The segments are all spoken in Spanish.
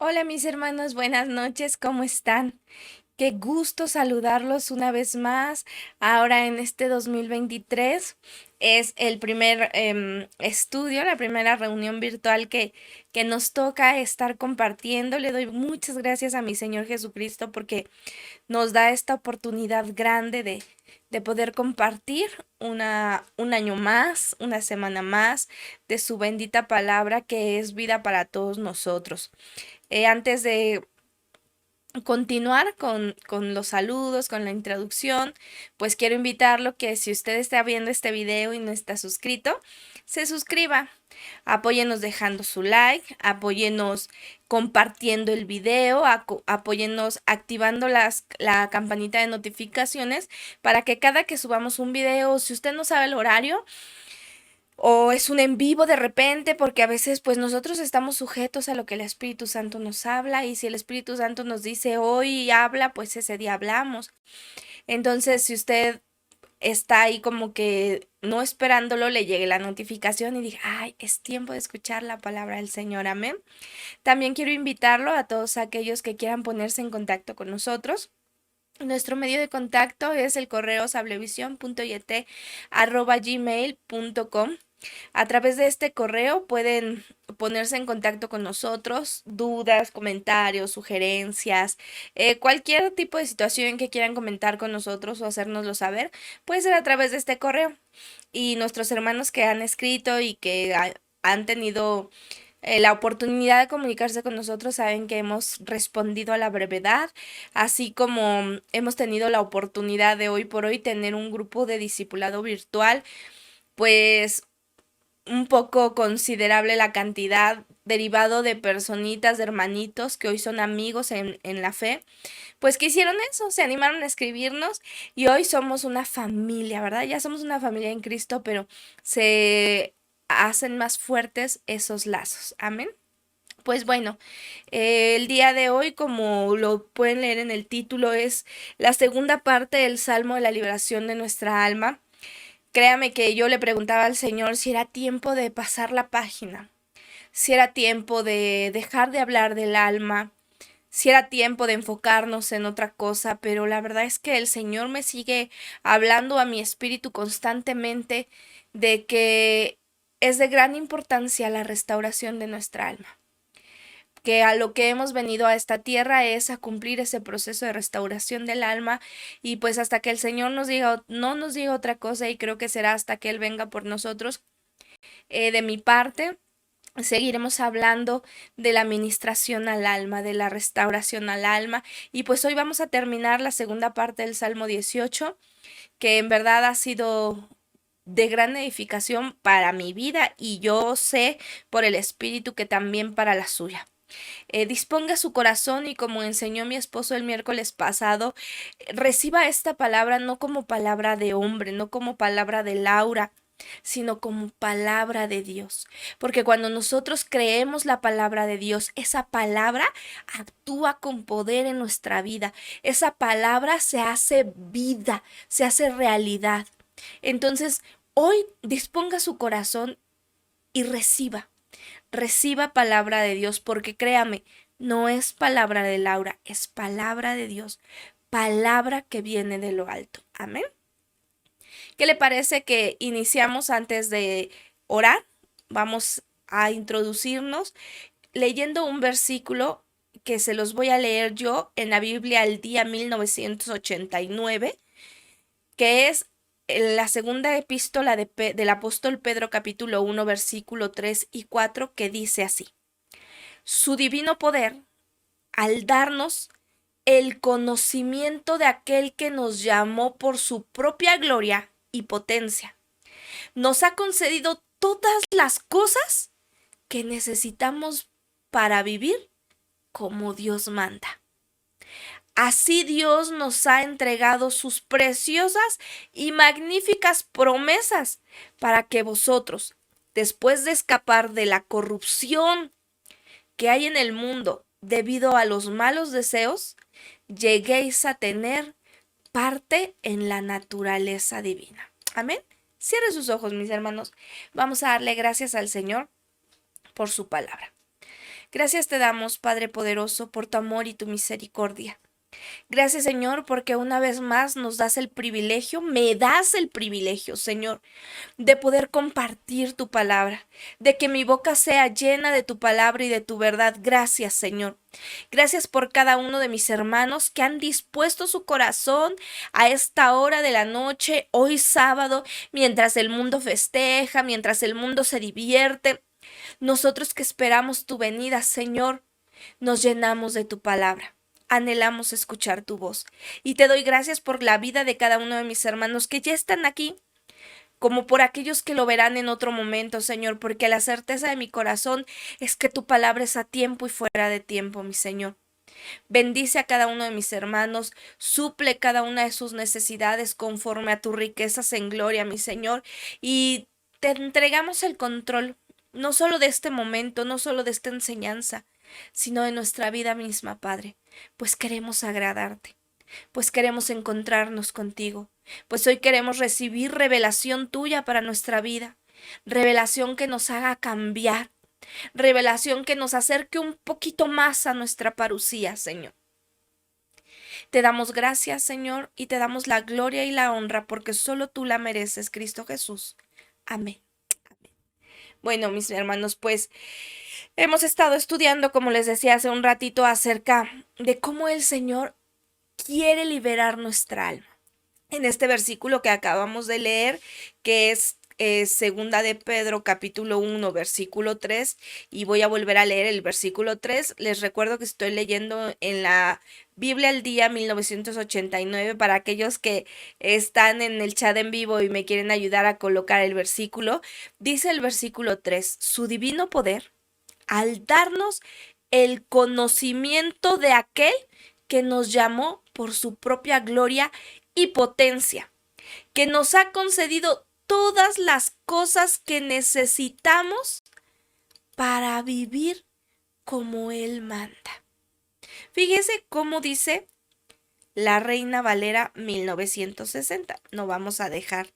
Hola mis hermanos, buenas noches, ¿cómo están? Qué gusto saludarlos una vez más. Ahora en este 2023 es el primer estudio, la primera reunión virtual que nos toca estar compartiendo. Le doy muchas gracias a mi Señor Jesucristo porque nos da esta oportunidad grande de poder compartir un año más, una semana más de su bendita palabra que es vida para todos nosotros. Antes de continuar con los saludos, con la introducción, pues quiero invitarlo que si usted está viendo este video y no está suscrito, se suscriba. Apóyenos dejando su like, apóyenos compartiendo el video, apóyenos activando la campanita de notificaciones para que cada que subamos un video, si usted no sabe el horario, o es un en vivo de repente, porque a veces pues nosotros estamos sujetos a lo que el Espíritu Santo nos habla y si el Espíritu Santo nos dice hoy habla, pues ese día hablamos. Entonces, si usted está ahí como que no esperándolo, le llegue la notificación y diga, ay, es tiempo de escuchar la palabra del Señor, amén. También quiero invitarlo a todos aquellos que quieran ponerse en contacto con nosotros. Nuestro medio de contacto es el correo sablevisión.yt@gmail.com. A través de este correo pueden ponerse en contacto con nosotros, dudas, comentarios, sugerencias, cualquier tipo de situación que quieran comentar con nosotros o hacérnoslo saber, puede ser a través de este correo. Y nuestros hermanos que han escrito y que han tenido la oportunidad de comunicarse con nosotros saben que hemos respondido a la brevedad, así como hemos tenido la oportunidad de hoy por hoy tener un grupo de discipulado virtual, pues un poco considerable la cantidad derivado de personitas, de hermanitos que hoy son amigos en la fe, pues que hicieron eso, se animaron a escribirnos y hoy somos una familia, ¿verdad? Ya somos una familia en Cristo, pero se hacen más fuertes esos lazos. Amén. Pues bueno, el día de hoy, como lo pueden leer en el título, es la segunda parte del Salmo de la liberación de nuestra alma. Créame que yo le preguntaba al Señor si era tiempo de pasar la página, si era tiempo de dejar de hablar del alma, si era tiempo de enfocarnos en otra cosa, pero la verdad es que el Señor me sigue hablando a mi espíritu constantemente de que es de gran importancia la restauración de nuestra alma, que a lo que hemos venido a esta tierra es a cumplir ese proceso de restauración del alma y pues hasta que el Señor nos diga, no nos diga otra cosa y creo que será hasta que Él venga por nosotros, de mi parte. Seguiremos hablando de la ministración al alma, de la restauración al alma. Y pues hoy vamos a terminar la segunda parte del Salmo 18, que en verdad ha sido de gran edificación para mi vida y yo sé por el Espíritu que también para la suya. Disponga su corazón y como enseñó mi esposo el miércoles pasado, reciba esta palabra no como palabra de hombre, no como palabra de Laura, sino como palabra de Dios. Porque cuando nosotros creemos la palabra de Dios, esa palabra actúa con poder en nuestra vida. Esa palabra se hace vida, se hace realidad. Entonces, hoy disponga su corazón y reciba palabra de Dios, porque créame, no es palabra de Laura, es palabra de Dios, palabra que viene de lo alto. Amén. ¿Qué le parece que iniciamos antes de orar? Vamos a introducirnos leyendo un versículo que se los voy a leer yo en la Biblia al día 1989, que es la segunda epístola del apóstol Pedro capítulo 1 versículo 3 y 4 que dice así: Su divino poder, al darnos el conocimiento de aquel que nos llamó por su propia gloria y potencia, nos ha concedido todas las cosas que necesitamos para vivir como Dios manda. Así Dios nos ha entregado sus preciosas y magníficas promesas para que vosotros, después de escapar de la corrupción que hay en el mundo debido a los malos deseos, lleguéis a tener parte en la naturaleza divina. Amén. Cierre sus ojos, mis hermanos. Vamos a darle gracias al Señor por su palabra. Gracias te damos, Padre poderoso, por tu amor y tu misericordia. Gracias, Señor, porque una vez más nos das el privilegio, me das el privilegio, Señor, de poder compartir tu palabra, de que mi boca sea llena de tu palabra y de tu verdad. Gracias, Señor. Gracias por cada uno de mis hermanos que han dispuesto su corazón a esta hora de la noche, hoy sábado, mientras el mundo festeja, mientras el mundo se divierte. Nosotros que esperamos tu venida, Señor, nos llenamos de tu palabra. Anhelamos escuchar tu voz. Y te doy gracias por la vida de cada uno de mis hermanos que ya están aquí, como por aquellos que lo verán en otro momento, Señor, porque la certeza de mi corazón es que tu palabra es a tiempo y fuera de tiempo, mi Señor. Bendice a cada uno de mis hermanos, suple cada una de sus necesidades conforme a tus riquezas en gloria, mi Señor, y te entregamos el control, no solo de este momento, no solo de esta enseñanza, sino de nuestra vida misma, Padre, pues queremos agradarte, pues queremos encontrarnos contigo, pues hoy queremos recibir revelación tuya para nuestra vida, revelación que nos haga cambiar, revelación que nos acerque un poquito más a nuestra parucía, Señor. Te damos gracias, Señor, y te damos la gloria y la honra porque solo tú la mereces, Cristo Jesús. Amén. Bueno, mis hermanos, pues hemos estado estudiando, como les decía hace un ratito, acerca de cómo el Señor quiere liberar nuestra alma. En este versículo que acabamos de leer, que es segunda de Pedro capítulo 1 versículo 3, y voy a volver a leer el versículo 3. Les recuerdo que estoy leyendo en la Biblia al Día 1989 para aquellos que están en el chat en vivo y me quieren ayudar a colocar el versículo. Dice el versículo 3: su divino poder, al darnos el conocimiento de aquel que nos llamó por su propia gloria y potencia, que nos ha concedido todas las cosas que necesitamos para vivir como Él manda. Fíjese cómo dice la Reina Valera 1960. No vamos a dejar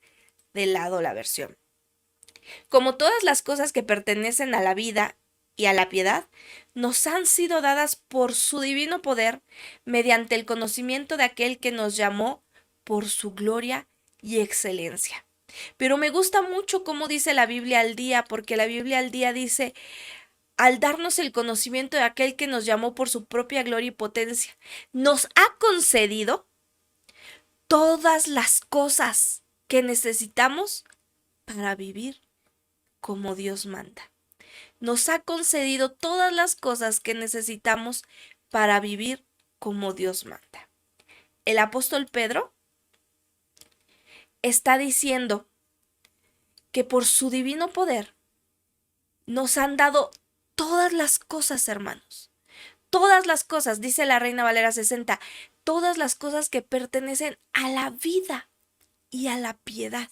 de lado la versión. Como todas las cosas que pertenecen a la vida y a la piedad, nos han sido dadas por su divino poder mediante el conocimiento de aquel que nos llamó por su gloria y excelencia. Pero me gusta mucho cómo dice la Biblia al día, porque la Biblia al día dice, al darnos el conocimiento de aquel que nos llamó por su propia gloria y potencia, nos ha concedido todas las cosas que necesitamos para vivir como Dios manda. Nos ha concedido todas las cosas que necesitamos para vivir como Dios manda. El apóstol Pedro está diciendo que por su divino poder nos han dado todas las cosas, hermanos. Todas las cosas, dice la Reina Valera 60, todas las cosas que pertenecen a la vida y a la piedad.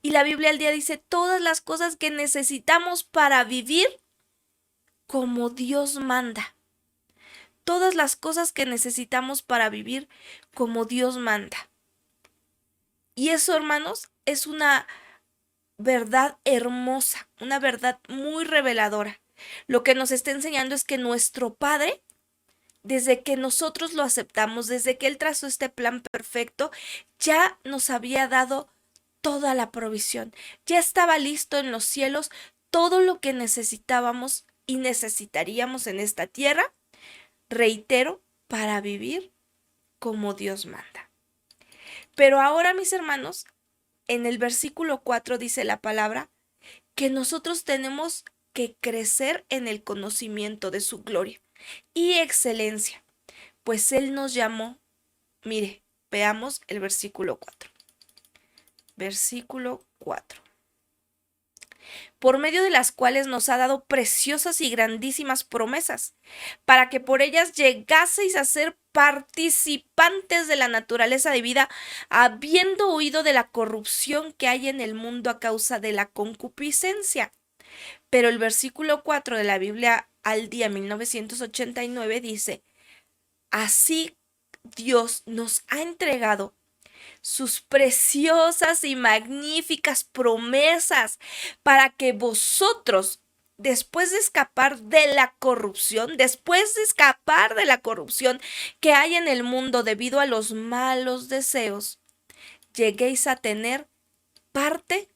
Y la Biblia al día dice todas las cosas que necesitamos para vivir como Dios manda. Todas las cosas que necesitamos para vivir como Dios manda. Y eso, hermanos, es una verdad hermosa, una verdad muy reveladora. Lo que nos está enseñando es que nuestro Padre, desde que nosotros lo aceptamos, desde que Él trazó este plan perfecto, ya nos había dado toda la provisión. Ya estaba listo en los cielos todo lo que necesitábamos y necesitaríamos en esta tierra, reitero, para vivir como Dios manda. Pero ahora, mis hermanos, en el versículo 4 dice la palabra que nosotros tenemos que crecer en el conocimiento de su gloria y excelencia, pues Él nos llamó. Mire, veamos el versículo 4. Versículo 4. Por medio de las cuales nos ha dado preciosas y grandísimas promesas, para que por ellas llegaseis a ser participantes de la naturaleza de vida, habiendo huido de la corrupción que hay en el mundo a causa de la concupiscencia. Pero el versículo 4 de la Biblia al día 1989 dice, así Dios nos ha entregado sus preciosas y magníficas promesas para que vosotros después de escapar de la corrupción, después de escapar de la corrupción que hay en el mundo debido a los malos deseos, lleguéis a tener parte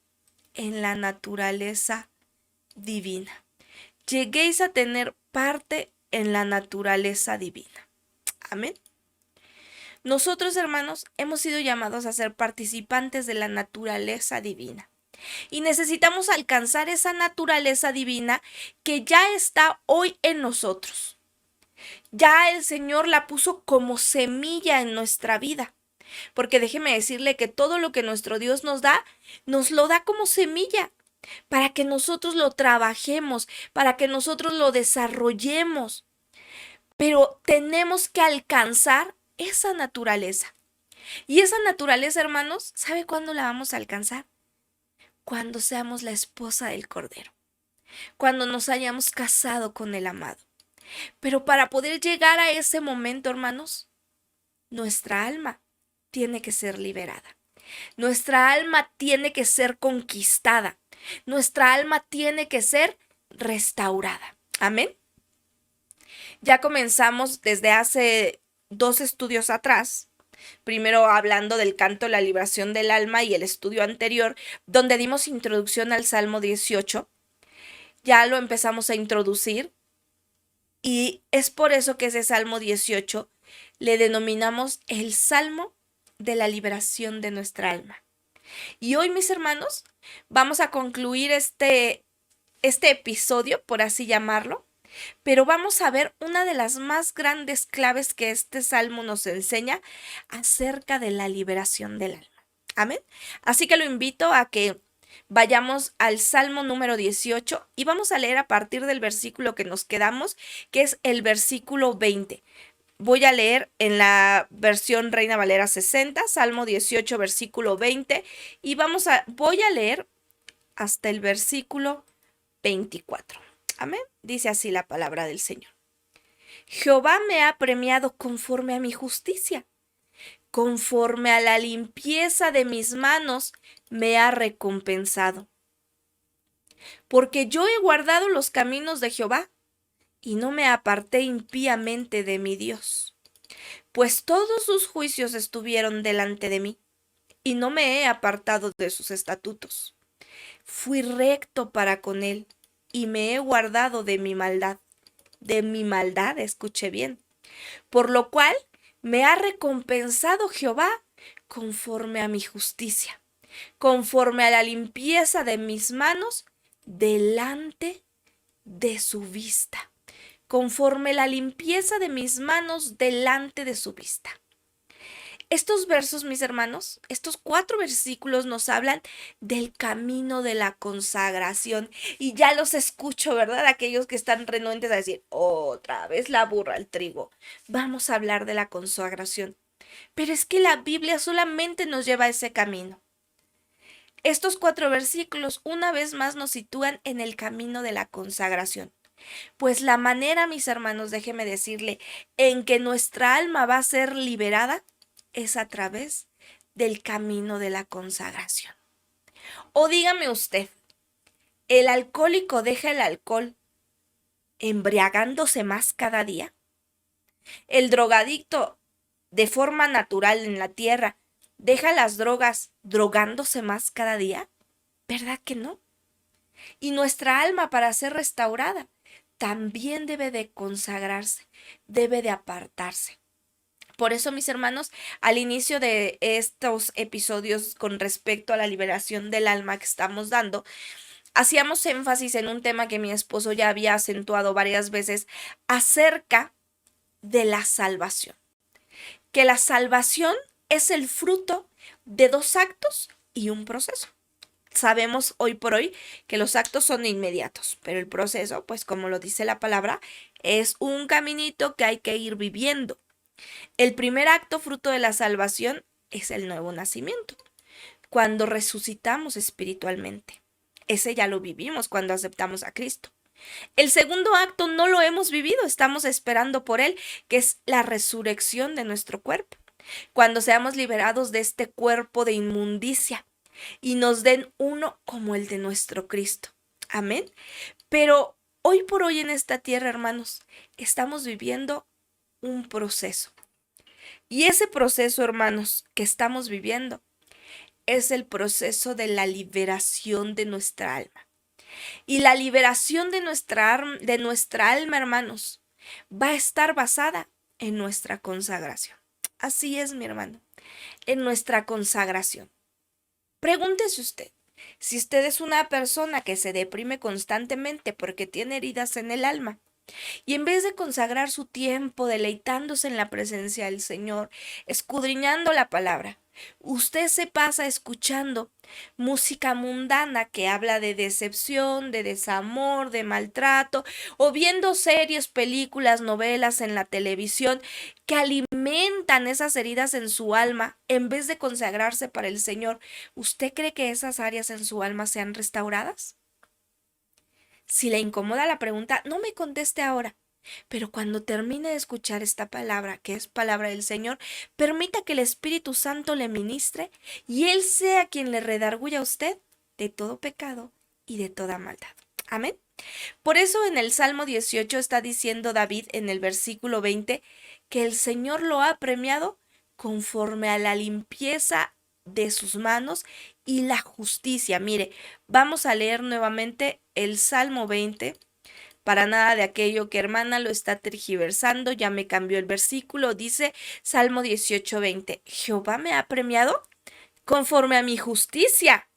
en la naturaleza divina. Lleguéis a tener parte en la naturaleza divina. Amén. Nosotros, hermanos, hemos sido llamados a ser participantes de la naturaleza divina. Y necesitamos alcanzar esa naturaleza divina que ya está hoy en nosotros. Ya el Señor la puso como semilla en nuestra vida. Porque déjeme decirle que todo lo que nuestro Dios nos lo da como semilla, para que nosotros lo trabajemos, para que nosotros lo desarrollemos. Pero tenemos que alcanzar esa naturaleza. Y esa naturaleza, hermanos, ¿sabe cuándo la vamos a alcanzar? Cuando seamos la esposa del Cordero, cuando nos hayamos casado con el amado. Pero para poder llegar a ese momento, hermanos, nuestra alma tiene que ser liberada. Nuestra alma tiene que ser conquistada. Nuestra alma tiene que ser restaurada. Amén. Ya comenzamos desde hace 2 estudios atrás, primero hablando del canto La liberación del alma y el estudio anterior, donde dimos introducción al Salmo 18. Ya lo empezamos a introducir y es por eso que ese Salmo 18 le denominamos el Salmo de la liberación de nuestra alma. Y hoy, mis hermanos, vamos a concluir este episodio, por así llamarlo, pero vamos a ver una de las más grandes claves que este salmo nos enseña acerca de la liberación del alma. Amén. Así que lo invito a que vayamos al Salmo número 18 y vamos a leer a partir del versículo que nos quedamos, que es el versículo 20. Voy a leer en la versión Reina Valera 60, Salmo 18, versículo 20, y voy a leer hasta el versículo 24. Amén. Dice así la palabra del Señor. Jehová me ha premiado conforme a mi justicia. Conforme a la limpieza de mis manos me ha recompensado. Porque yo he guardado los caminos de Jehová y no me aparté impíamente de mi Dios. Pues todos sus juicios estuvieron delante de mí y no me he apartado de sus estatutos. Fui recto para con él y me he guardado de mi maldad. De mi maldad, escuche bien. Por lo cual me ha recompensado Jehová conforme a mi justicia, conforme a la limpieza de mis manos delante de su vista. Conforme la limpieza de mis manos delante de su vista. Estos versos, mis hermanos, estos 4 versículos nos hablan del camino de la consagración. Y ya los escucho, ¿verdad? Aquellos que están renuentes a decir, otra vez la burra al trigo. Vamos a hablar de la consagración. Pero es que la Biblia solamente nos lleva a ese camino. Estos 4 versículos una vez más nos sitúan en el camino de la consagración. Pues la manera, mis hermanos, déjeme decirle, en que nuestra alma va a ser liberada es a través del camino de la consagración. O dígame usted, ¿el alcohólico deja el alcohol embriagándose más cada día? ¿El drogadicto de forma natural en la tierra deja las drogas drogándose más cada día? ¿Verdad que no? Y nuestra alma, para ser restaurada, también debe de consagrarse, debe de apartarse. Por eso, mis hermanos, al inicio de estos episodios con respecto a la liberación del alma que estamos dando, hacíamos énfasis en un tema que mi esposo ya había acentuado varias veces acerca de la salvación. Que la salvación es el fruto de 2 actos y un proceso. Sabemos hoy por hoy que los actos son inmediatos, pero el proceso, pues como lo dice la palabra, es un caminito que hay que ir viviendo. El primer acto fruto de la salvación es el nuevo nacimiento, cuando resucitamos espiritualmente. Ese ya lo vivimos cuando aceptamos a Cristo. El segundo acto no lo hemos vivido, estamos esperando por él, que es la resurrección de nuestro cuerpo, cuando seamos liberados de este cuerpo de inmundicia y nos den uno como el de nuestro Cristo. Amén. Pero hoy por hoy en esta tierra, hermanos, estamos viviendo un proceso. Y ese proceso, hermanos, que estamos viviendo es el proceso de la liberación de nuestra alma. Y la liberación de nuestra alma, hermanos, va a estar basada en nuestra consagración. Así es, mi hermano, en nuestra consagración. Pregúntese usted, si usted es una persona que se deprime constantemente porque tiene heridas en el alma, y en vez de consagrar su tiempo deleitándose en la presencia del Señor, escudriñando la palabra, usted se pasa escuchando música mundana que habla de decepción, de desamor, de maltrato, o viendo series, películas, novelas en la televisión que alimentan esas heridas en su alma en vez de consagrarse para el Señor. ¿Usted cree que esas áreas en su alma sean restauradas? Si le incomoda la pregunta, no me conteste ahora. Pero cuando termine de escuchar esta palabra, que es palabra del Señor, permita que el Espíritu Santo le ministre y Él sea quien le redarguya a usted de todo pecado y de toda maldad. Amén. Por eso en el Salmo 18 está diciendo David en el versículo 20 que el Señor lo ha premiado conforme a la limpieza de sus manos y la justicia. Mire, vamos a leer nuevamente el Salmo 20. Para nada de aquello que hermana lo está tergiversando, ya me cambió el versículo, dice Salmo 18:20. Jehová me ha premiado conforme a mi justicia,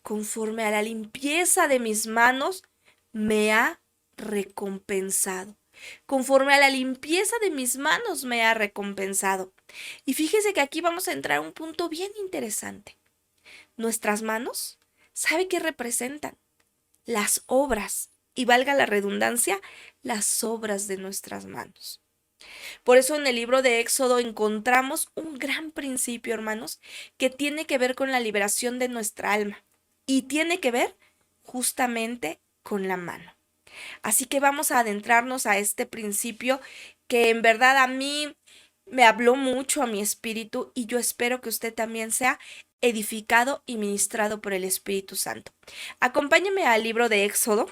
conforme a la limpieza de mis manos, me ha recompensado. Conforme a la limpieza de mis manos me ha recompensado. Y fíjese que aquí vamos a entrar a un punto bien interesante. Nuestras manos, ¿sabe qué representan? Las obras, y valga la redundancia, las obras de nuestras manos. Por eso en el libro de Éxodo encontramos un gran principio, hermanos, que tiene que ver con la liberación de nuestra alma y tiene que ver justamente con la mano. Así que vamos a adentrarnos a este principio que en verdad a mí me habló mucho a mi espíritu y yo espero que usted también sea edificado y ministrado por el Espíritu Santo. Acompáñeme al libro de Éxodo,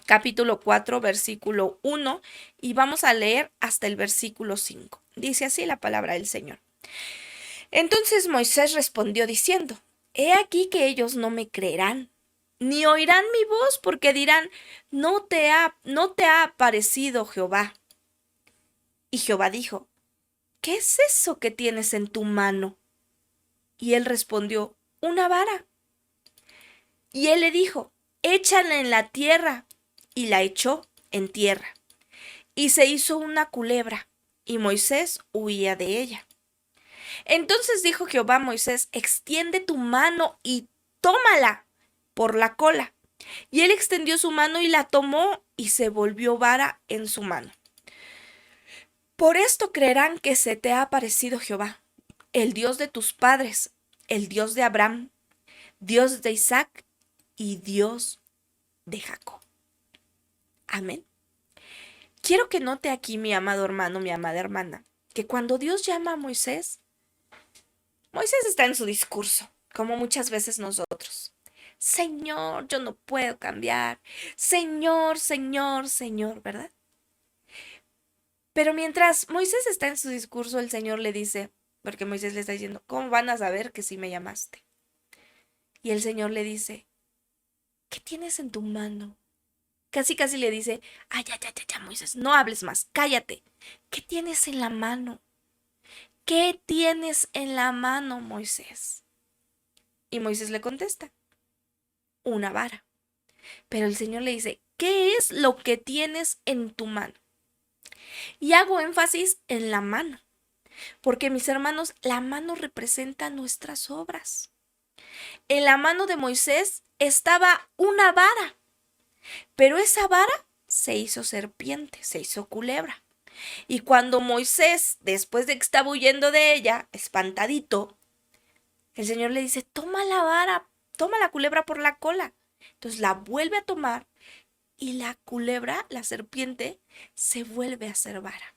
capítulo 4, versículo 1, y vamos a leer hasta el versículo 5. Dice así la palabra del Señor. Entonces Moisés respondió diciendo, he aquí que ellos no me creerán, ni oirán mi voz, porque dirán, no te ha aparecido Jehová. Y Jehová dijo, ¿qué es eso que tienes en tu mano? Y él respondió, una vara. Y él le dijo, échala en la tierra. Y la echó en tierra. Y se hizo una culebra, y Moisés huía de ella. Entonces dijo Jehová a Moisés, extiende tu mano y tómala por la cola. Y él extendió su mano y la tomó, y se volvió vara en su mano. Por esto creerán que se te ha aparecido Jehová, el Dios de tus padres, el Dios de Abraham, Dios de Isaac y Dios de Jacob. Amén. Quiero que note aquí, mi amado hermano, mi amada hermana, que cuando Dios llama a Moisés, Moisés está en su discurso, como muchas veces nosotros. Señor, yo no puedo cambiar. Señor, Señor, Señor, ¿verdad? Pero mientras Moisés está en su discurso, el Señor le dice, porque Moisés le está diciendo, ¿cómo van a saber que sí me llamaste? Y el Señor le dice, ¿qué tienes en tu mano? Casi le dice, ay, ya, Moisés, no hables más, cállate. ¿Qué tienes en la mano? ¿Qué tienes en la mano, Moisés? Y Moisés le contesta, una vara. Pero el Señor le dice, ¿qué es lo que tienes en tu mano? Y hago énfasis en la mano, porque mis hermanos, la mano representa nuestras obras. En la mano de Moisés estaba una vara, pero esa vara se hizo serpiente, se hizo culebra. Y cuando Moisés, después de que estaba huyendo de ella, espantadito, el Señor le dice, toma la vara, toma la culebra por la cola. Entonces la vuelve a tomar y la culebra, la serpiente, se vuelve a hacer vara.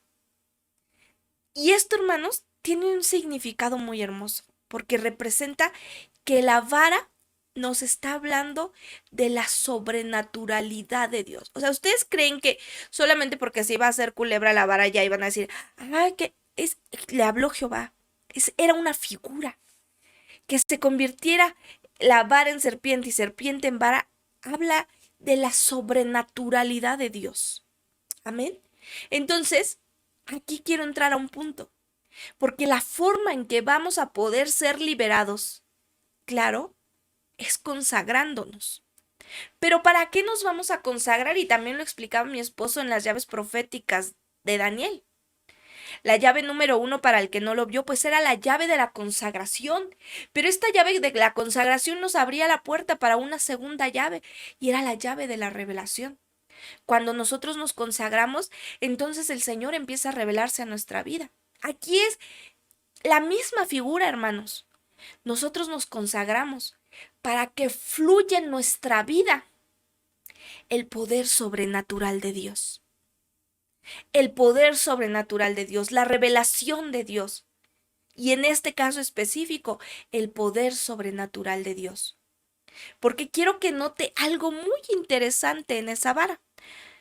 Y esto, hermanos, tiene un significado muy hermoso, porque representa que la vara nos está hablando de la sobrenaturalidad de Dios. O sea, ¿ustedes creen que solamente porque se iba a hacer culebra la vara ya iban a decir, ay, que es, le habló Jehová? Era una figura. Que se convirtiera la vara en serpiente y serpiente en vara, habla de la sobrenaturalidad de Dios. Amén. Entonces, aquí quiero entrar a un punto, porque la forma en que vamos a poder ser liberados, claro, es consagrándonos. Pero ¿para qué nos vamos a consagrar? Y también lo explicaba mi esposo en las llaves proféticas de Daniel. La llave número 1, para el que no lo vio, pues era la llave de la consagración. Pero esta llave de la consagración nos abría la puerta para una segunda llave, y era la llave de la revelación. Cuando nosotros nos consagramos, entonces el Señor empieza a revelarse a nuestra vida. Aquí es la misma figura, hermanos. Nosotros nos consagramos para que fluya en nuestra vida el poder sobrenatural de Dios. El poder sobrenatural de Dios, la revelación de Dios. Y en este caso específico, el poder sobrenatural de Dios. Porque quiero que note algo muy interesante en esa vara.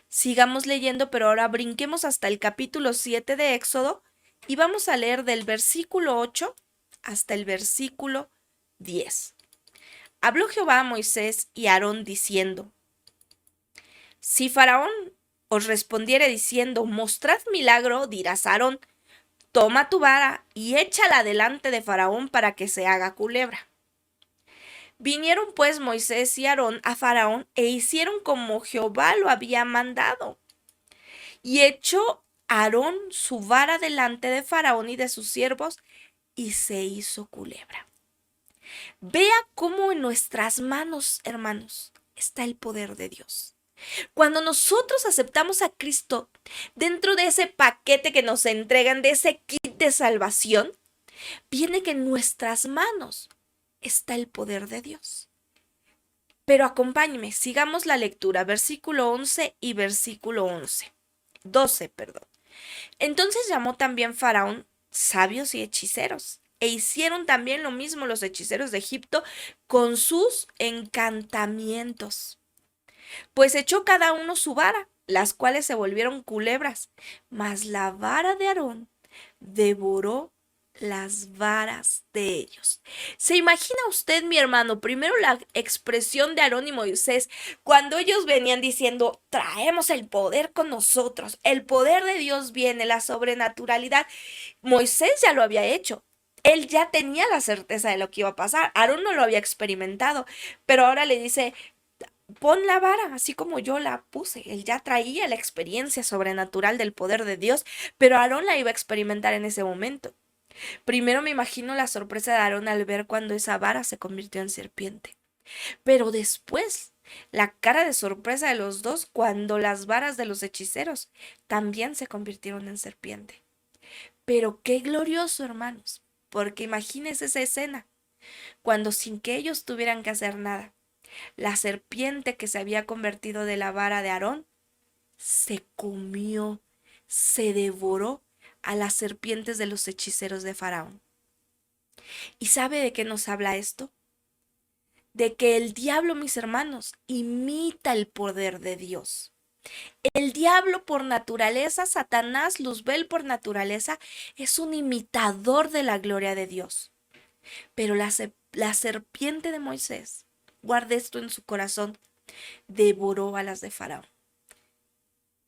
Sigamos leyendo, pero ahora brinquemos hasta el capítulo 7 de Éxodo y vamos a leer del versículo 8 hasta el versículo 10. Habló Jehová a Moisés y a Aarón diciendo: Si Faraón os respondiere diciendo, mostrad milagro, dirás a Aarón: Toma tu vara y échala delante de Faraón para que se haga culebra. Vinieron pues Moisés y Aarón a Faraón e hicieron como Jehová lo había mandado. Y echó Aarón su vara delante de Faraón y de sus siervos, y se hizo culebra. Vea cómo en nuestras manos, hermanos, está el poder de Dios. Cuando nosotros aceptamos a Cristo dentro de ese paquete que nos entregan, de ese kit de salvación, viene que en nuestras manos está el poder de Dios. Pero acompáñeme, sigamos la lectura, versículo 11 y versículo 12, perdón. Entonces llamó también Faraón sabios y hechiceros, e hicieron también lo mismo los hechiceros de Egipto con sus encantamientos. Pues echó cada uno su vara, las cuales se volvieron culebras, mas la vara de Aarón devoró las varas de ellos. ¿Se imagina usted, mi hermano, primero la expresión de Aarón y Moisés cuando ellos venían diciendo, traemos el poder con nosotros, el poder de Dios viene, la sobrenaturalidad? Moisés ya lo había hecho. Él ya tenía la certeza de lo que iba a pasar. Aarón no lo había experimentado, pero ahora le dice, pon la vara, así como yo la puse. Él ya traía la experiencia sobrenatural del poder de Dios, pero Aarón la iba a experimentar en ese momento. Primero me imagino la sorpresa de Aarón al ver cuando esa vara se convirtió en serpiente. Pero después, la cara de sorpresa de los dos cuando las varas de los hechiceros también se convirtieron en serpiente. Pero qué glorioso, hermanos, porque imagínense esa escena, cuando sin que ellos tuvieran que hacer nada, la serpiente que se había convertido de la vara de Aarón se comió, se devoró a las serpientes de los hechiceros de Faraón. ¿Y sabe de qué nos habla esto? De que el diablo, mis hermanos, imita el poder de Dios. El diablo por naturaleza, Satanás, Luzbel por naturaleza, es un imitador de la gloria de Dios. Pero la serpiente de Moisés, guarde esto en su corazón, devoró a las de Faraón.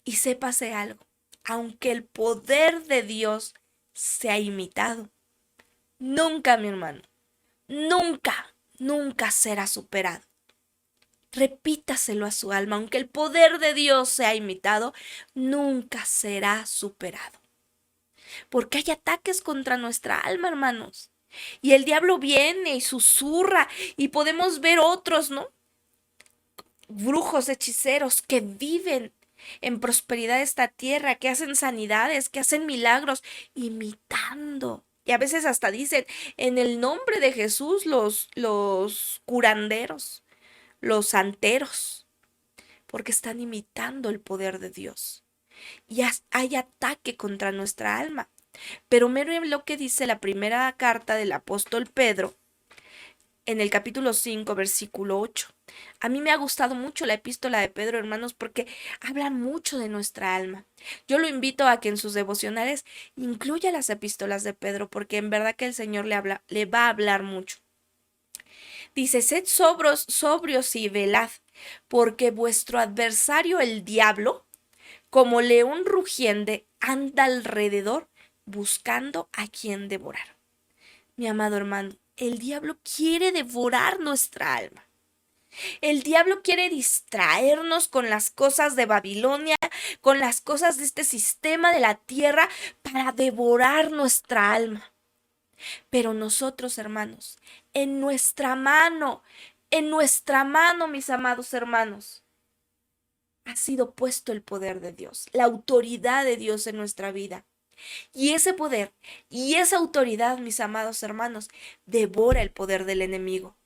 Y sépase algo, aunque el poder de Dios sea imitado, nunca, mi hermano, nunca será superado. Repítaselo a su alma, aunque el poder de Dios sea imitado, nunca será superado. Porque hay ataques contra nuestra alma, hermanos. Y el diablo viene y susurra y podemos ver otros, ¿no? Brujos, hechiceros que viven en prosperidad de esta tierra, que hacen sanidades, que hacen milagros, imitando. Y a veces hasta dicen, en el nombre de Jesús, los curanderos, los santeros, porque están imitando el poder de Dios. Y hay ataque contra nuestra alma. Pero miren lo que dice la primera carta del apóstol Pedro, en el capítulo 5 versículo 8. A mí me ha gustado mucho la epístola de Pedro, hermanos, porque habla mucho de nuestra alma. Yo lo invito a que en sus devocionales incluya las epístolas de Pedro, porque en verdad que el Señor le va a hablar mucho. Dice, sed sobrios y velad, porque vuestro adversario el diablo, como león rugiente, anda alrededor buscando a quien devorar. Mi amado hermano, el diablo quiere devorar nuestra alma. El diablo quiere distraernos con las cosas de Babilonia, con las cosas de este sistema de la tierra, para devorar nuestra alma. Pero nosotros, hermanos, en nuestra mano, mis amados hermanos, ha sido puesto el poder de Dios, la autoridad de Dios en nuestra vida. Y ese poder y esa autoridad, mis amados hermanos, devora el poder del enemigo.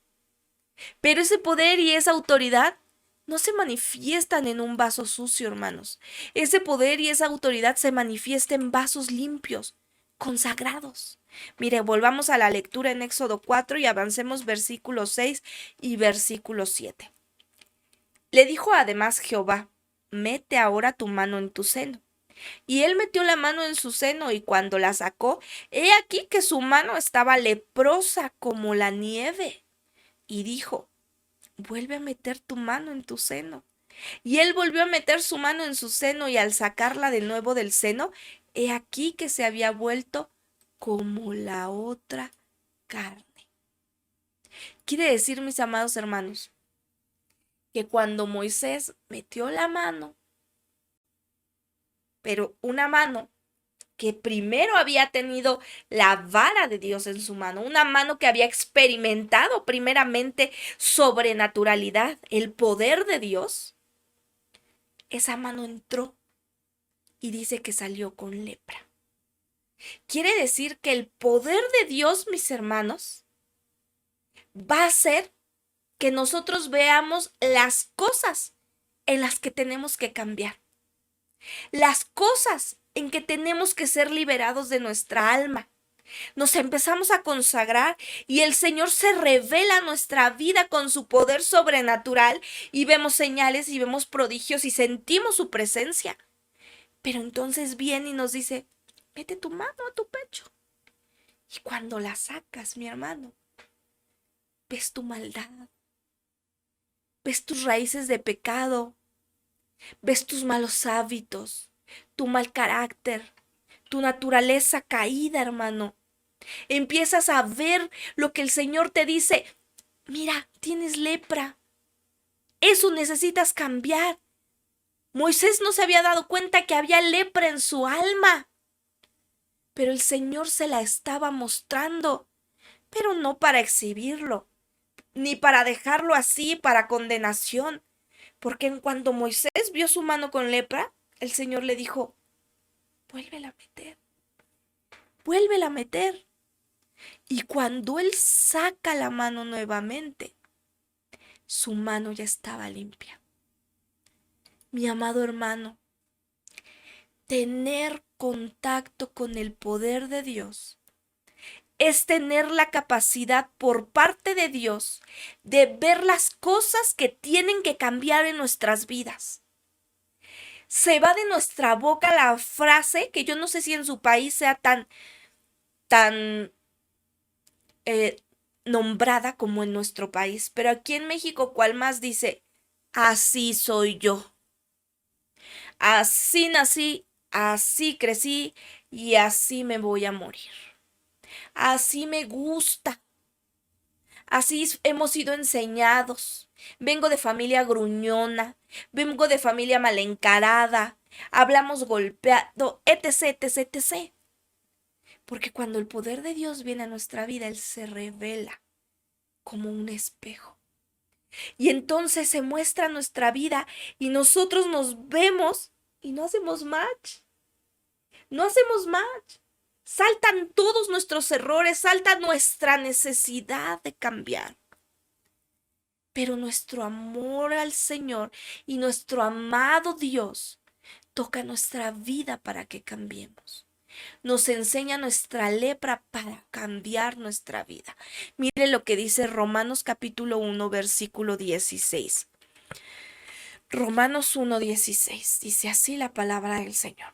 Pero ese poder y esa autoridad no se manifiestan en un vaso sucio, hermanos. Ese poder y esa autoridad se manifiesta en vasos limpios, consagrados. Mire, volvamos a la lectura en Éxodo 4 y avancemos versículo 6 y versículo 7. Le dijo además Jehová, mete ahora tu mano en tu seno. Y él metió la mano en su seno y cuando la sacó, he aquí que su mano estaba leprosa como la nieve. Y dijo, vuelve a meter tu mano en tu seno. Y él volvió a meter su mano en su seno y al sacarla de nuevo del seno, he aquí que se había vuelto como la otra carne. Quiere decir, mis amados hermanos, que cuando Moisés metió la mano, pero una mano que primero había tenido la vara de Dios en su mano, una mano que había experimentado primeramente sobrenaturalidad, el poder de Dios, esa mano entró y dice que salió con lepra. Quiere decir que el poder de Dios, mis hermanos, va a hacer que nosotros veamos las cosas en las que tenemos que cambiar, las cosas en que tenemos que ser liberados de nuestra alma. Nos empezamos a consagrar y el Señor se revela a nuestra vida con su poder sobrenatural y vemos señales y vemos prodigios y sentimos su presencia. Pero entonces viene y nos dice, mete tu mano a tu pecho. Y cuando la sacas, mi hermano, ves tu maldad, ves tus raíces de pecado, ves tus malos hábitos, tu mal carácter, tu naturaleza caída, hermano. Empiezas a ver lo que el Señor te dice, mira, tienes lepra, eso necesitas cambiar. Moisés no se había dado cuenta que había lepra en su alma, pero el Señor se la estaba mostrando, pero no para exhibirlo, ni para dejarlo así para condenación, porque en cuanto Moisés vio su mano con lepra, el Señor le dijo, vuélvela a meter, vuélvela a meter. Y cuando él saca la mano nuevamente, su mano ya estaba limpia. Mi amado hermano, tener contacto con el poder de Dios es tener la capacidad por parte de Dios de ver las cosas que tienen que cambiar en nuestras vidas. Se va de nuestra boca la frase, que yo no sé si en su país sea tan nombrada como en nuestro país, pero aquí en México, ¿cuál más dice? Así soy yo. Así nací, así crecí y así me voy a morir. Así me gusta. Así hemos sido enseñados. Vengo de familia gruñona, vengo de familia mal encarada, hablamos golpeado, etc, etc, etc. Porque cuando el poder de Dios viene a nuestra vida, Él se revela como un espejo. Y entonces se muestra nuestra vida y nosotros nos vemos y no hacemos match. No hacemos match. Saltan todos nuestros errores, salta nuestra necesidad de cambiar. Pero nuestro amor al Señor y nuestro amado Dios toca nuestra vida para que cambiemos. nos enseña nuestra lepra para cambiar nuestra vida. Mire lo que dice Romanos capítulo 1, versículo 16. Romanos 1:16 dice así la palabra del Señor.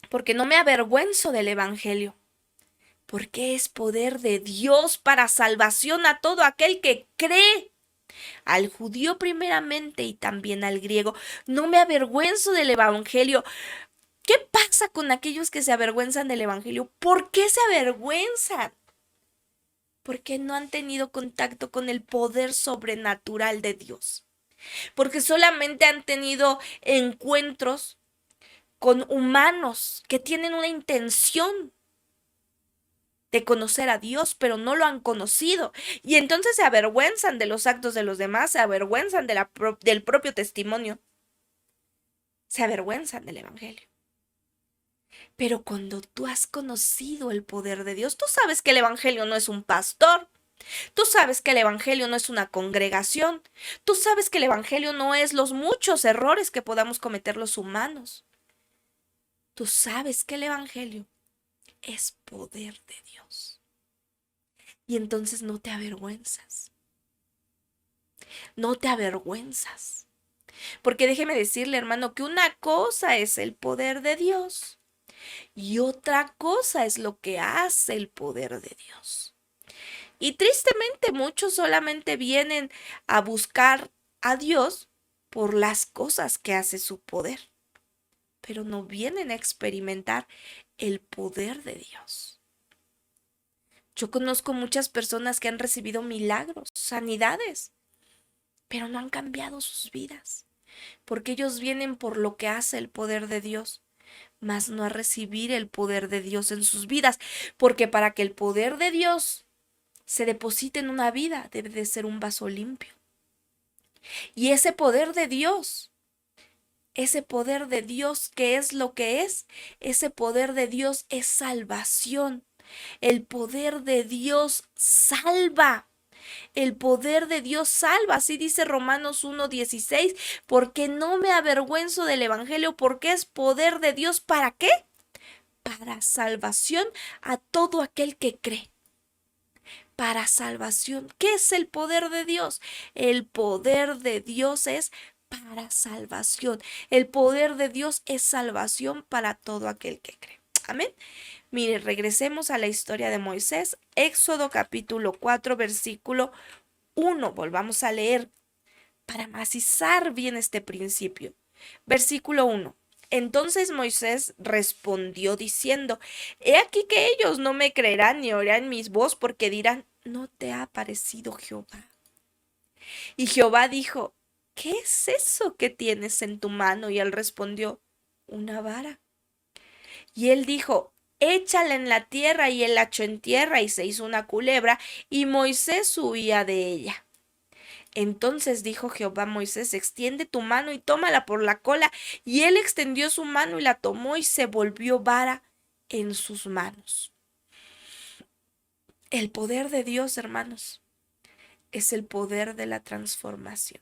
Porque no me avergüenzo del Evangelio, porque es poder de Dios para salvación a todo aquel que cree, al judío primeramente y también al griego. No me avergüenzo del Evangelio. ¿Qué pasa con aquellos que se avergüenzan del Evangelio? ¿Por qué se avergüenzan? Porque no han tenido contacto con el poder sobrenatural de Dios. Porque solamente han tenido encuentros con humanos que tienen una intención de conocer a Dios, pero no lo han conocido. Y entonces se avergüenzan de los actos de los demás, se avergüenzan del propio testimonio, se avergüenzan del Evangelio. Pero cuando tú has conocido el poder de Dios, tú sabes que el Evangelio no es un pastor, tú sabes que el Evangelio no es una congregación, tú sabes que el Evangelio no es los muchos errores que podamos cometer los humanos. Tú sabes que el Evangelio es poder de Dios. Y entonces no te avergüenzas. No te avergüenzas. Porque déjeme decirle, hermano, que una cosa es el poder de Dios y otra cosa es lo que hace el poder de Dios. Y tristemente muchos solamente vienen a buscar a Dios por las cosas que hace su poder, pero no vienen a experimentar el poder de Dios. Yo conozco muchas personas que han recibido milagros, sanidades, pero no han cambiado sus vidas, porque ellos vienen por lo que hace el poder de Dios, mas no a recibir el poder de Dios en sus vidas, porque para que el poder de Dios se deposite en una vida debe de ser un vaso limpio. Y ese poder de Dios, ¿qué es lo que es? Ese poder de Dios es salvación. El poder de Dios salva. El poder de Dios salva, así dice Romanos 1:16, porque no me avergüenzo del Evangelio, porque es poder de Dios. ¿Para qué? Para salvación a todo aquel que cree. Para salvación. ¿Qué es el poder de Dios? El poder de Dios es para salvación. El poder de Dios es salvación para todo aquel que cree. Amén. Mire, regresemos a la historia de Moisés. Éxodo capítulo 4, versículo 1. Volvamos a leer para macizar bien este principio. Versículo 1. Entonces Moisés respondió diciendo: He aquí que ellos no me creerán ni oirán mis voz, porque dirán: ¿no te ha aparecido Jehová? Y Jehová dijo: ¿qué es eso que tienes en tu mano? Y él respondió: una vara. Y él dijo: échala en la tierra. Y él la echó en tierra y se hizo una culebra, y Moisés huía de ella. Entonces dijo Jehová a Moisés: extiende tu mano y tómala por la cola. Y él extendió su mano y la tomó, y se volvió vara en sus manos. El poder de Dios, hermanos, es el poder de la transformación.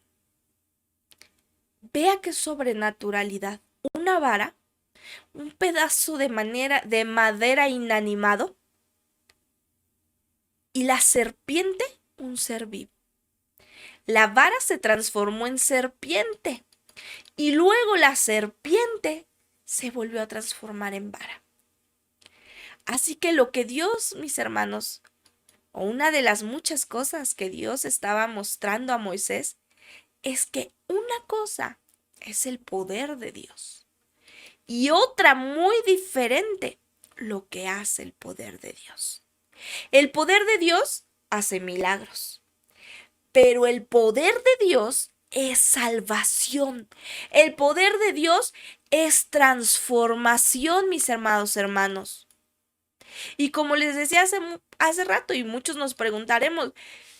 Vea qué sobrenaturalidad. Una vara, un pedazo de madera inanimado, y la serpiente, un ser vivo. La vara se transformó en serpiente y luego la serpiente se volvió a transformar en vara. Así que lo que Dios, mis hermanos, o una de las muchas cosas que Dios estaba mostrando a Moisés, es que una cosa es el poder de Dios y otra muy diferente lo que hace el poder de Dios. El poder de Dios hace milagros. Pero el poder de Dios es salvación. El poder de Dios es transformación, mis amados hermanos. Y como les decía hace rato, y muchos nos preguntaremos,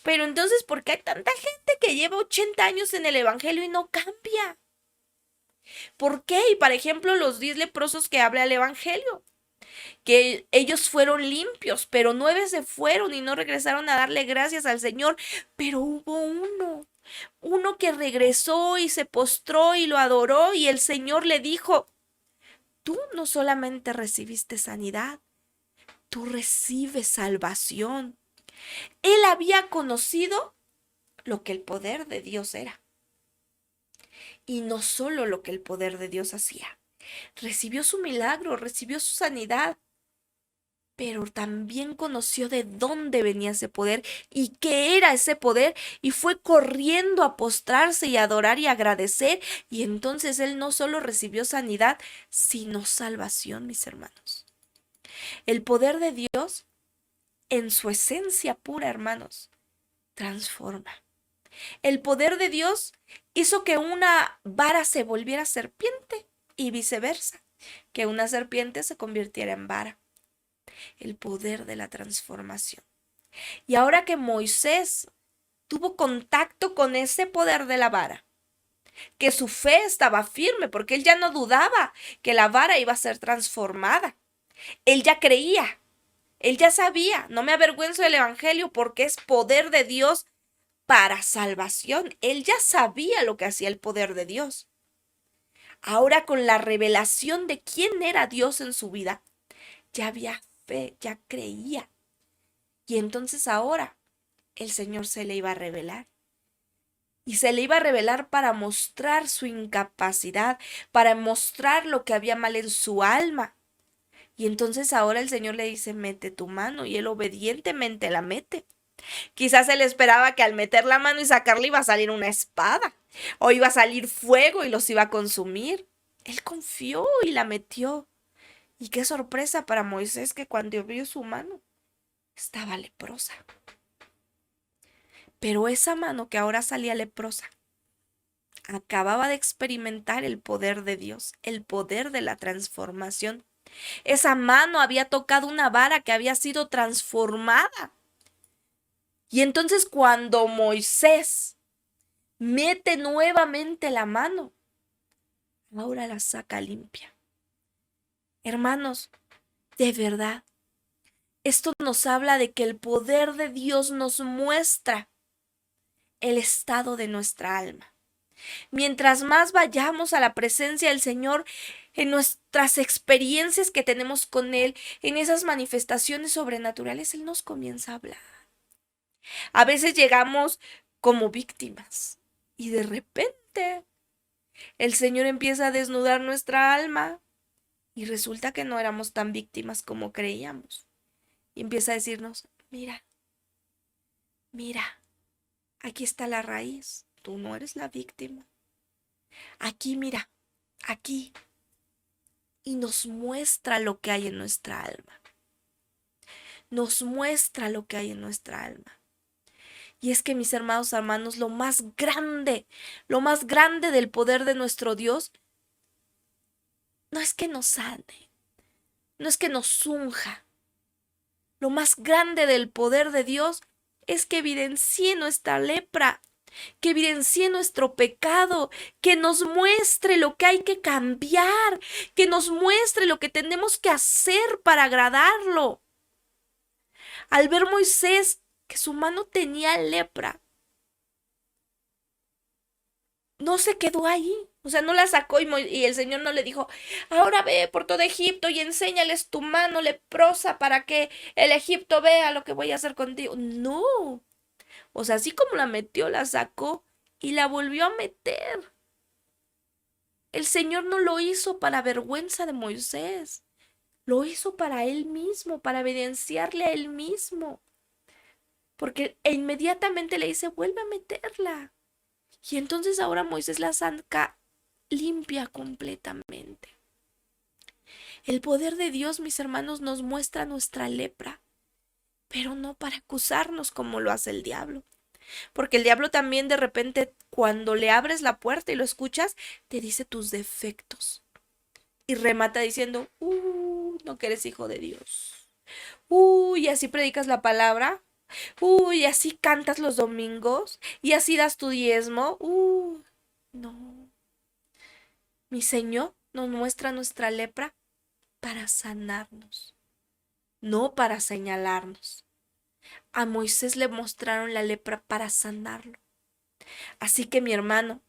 pero entonces, ¿por qué hay tanta gente que lleva 80 años en el Evangelio y no cambia? ¿Por qué? Y por ejemplo, los 10 leprosos que habla el Evangelio, que ellos fueron limpios, pero 9 se fueron y no regresaron a darle gracias al Señor, pero hubo uno que regresó y se postró y lo adoró, y el Señor le dijo: tú no solamente recibiste sanidad, tú recibes salvación. Él había conocido lo que el poder de Dios era. Y no solo lo que el poder de Dios hacía. Recibió su milagro, recibió su sanidad, pero también conoció de dónde venía ese poder y qué era ese poder, y fue corriendo a postrarse y adorar y agradecer, y entonces él no solo recibió sanidad, sino salvación, mis hermanos. El poder de Dios, en su esencia pura, hermanos, transforma. El poder de Dios hizo que una vara se volviera serpiente y viceversa, que una serpiente se convirtiera en vara. El poder de la transformación. Y ahora que Moisés tuvo contacto con ese poder de la vara, que su fe estaba firme, porque él ya no dudaba que la vara iba a ser transformada. Él ya creía, él ya sabía, no me avergüenzo del evangelio porque es poder de Dios para salvación. Él ya sabía lo que hacía el poder de Dios. Ahora con la revelación de quién era Dios en su vida, ya había fe, ya creía. Y entonces ahora el Señor se le iba a revelar. Y se le iba a revelar para mostrar su incapacidad, para mostrar lo que había mal en su alma. Y entonces ahora el Señor le dice, mete tu mano, y él obedientemente la mete. Quizás él esperaba que al meter la mano y sacarla iba a salir una espada, o iba a salir fuego y los iba a consumir. Él confió y la metió. Y qué sorpresa para Moisés que cuando vio su mano estaba leprosa. Pero esa mano que ahora salía leprosa acababa de experimentar el poder de Dios, el poder de la transformación. Esa mano había tocado una vara que había sido transformada. Y entonces cuando Moisés mete nuevamente la mano, ahora la saca limpia. Hermanos, de verdad, esto nos habla de que el poder de Dios nos muestra el estado de nuestra alma. Mientras más vayamos a la presencia del Señor, en nuestras experiencias que tenemos con Él, en esas manifestaciones sobrenaturales, Él nos comienza a hablar. A veces llegamos como víctimas y de repente el Señor empieza a desnudar nuestra alma y resulta que no éramos tan víctimas como creíamos. Y empieza a decirnos, mira, mira, aquí está la raíz, tú no eres la víctima. Aquí, mira, aquí. Y nos muestra lo que hay en nuestra alma. Nos muestra lo que hay en nuestra alma. Y es que, mis hermanos, lo más grande del poder de nuestro Dios, no es que nos sane, no es que nos unja. Lo más grande del poder de Dios es que evidencie nuestra lepra, que evidencie nuestro pecado, que nos muestre lo que hay que cambiar, que nos muestre lo que tenemos que hacer para agradarlo. Al ver Moisés que su mano tenía lepra, no se quedó ahí, o sea, no la sacó y el Señor no le dijo, ahora ve por todo Egipto y enséñales tu mano leprosa para que el Egipto vea lo que voy a hacer contigo. No, o sea, así como la metió, la sacó y la volvió a meter. El Señor no lo hizo para vergüenza de Moisés, lo hizo para él mismo, para evidenciarle a él mismo. Porque inmediatamente le dice, vuelve a meterla. Y entonces ahora Moisés la saca limpia completamente. El poder de Dios, mis hermanos, nos muestra nuestra lepra, pero no para acusarnos como lo hace el diablo. Porque el diablo también de repente, cuando le abres la puerta y lo escuchas, te dice tus defectos. Y remata diciendo, no que eres hijo de Dios. Y así predicas la palabra. Y así cantas los domingos. Y así das tu diezmo. No. Mi Señor nos muestra nuestra lepra para sanarnos, no para señalarnos. A Moisés le mostraron la lepra para sanarlo. Así que, mi hermano,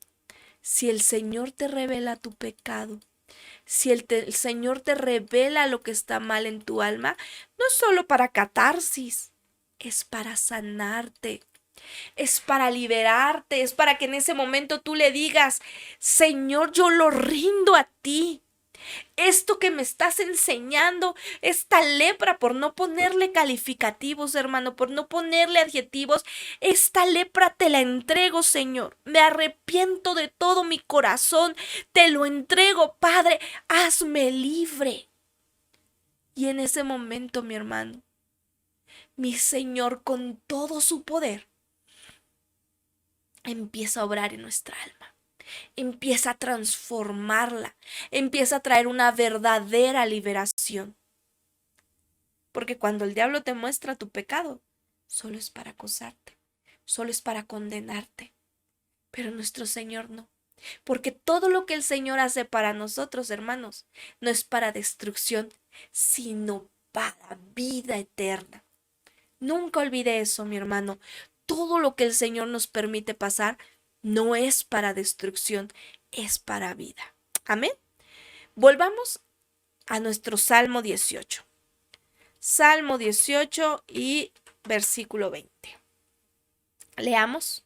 si el Señor te revela tu pecado, Si el Señor te revela lo que está mal en tu alma, no es solo para catarsis, es para sanarte, es para liberarte, es para que en ese momento tú le digas, Señor, yo lo rindo a ti. Esto que me estás enseñando, esta lepra, por no ponerle calificativos, hermano, por no ponerle adjetivos, esta lepra te la entrego, Señor. Me arrepiento de todo mi corazón, te lo entrego, Padre, hazme libre. Y en ese momento, mi hermano, mi Señor, con todo su poder, empieza a obrar en nuestra alma. Empieza a transformarla, empieza a traer una verdadera liberación. Porque cuando el diablo te muestra tu pecado, solo es para acusarte, solo es para condenarte. Pero nuestro Señor no. Porque todo lo que el Señor hace para nosotros, hermanos, no es para destrucción, sino para vida eterna. Nunca olvide eso, mi hermano. Todo lo que el Señor nos permite pasar no es para destrucción, es para vida. Amén. Volvamos a nuestro Salmo 18. Salmo 18 y versículo 20. Leamos.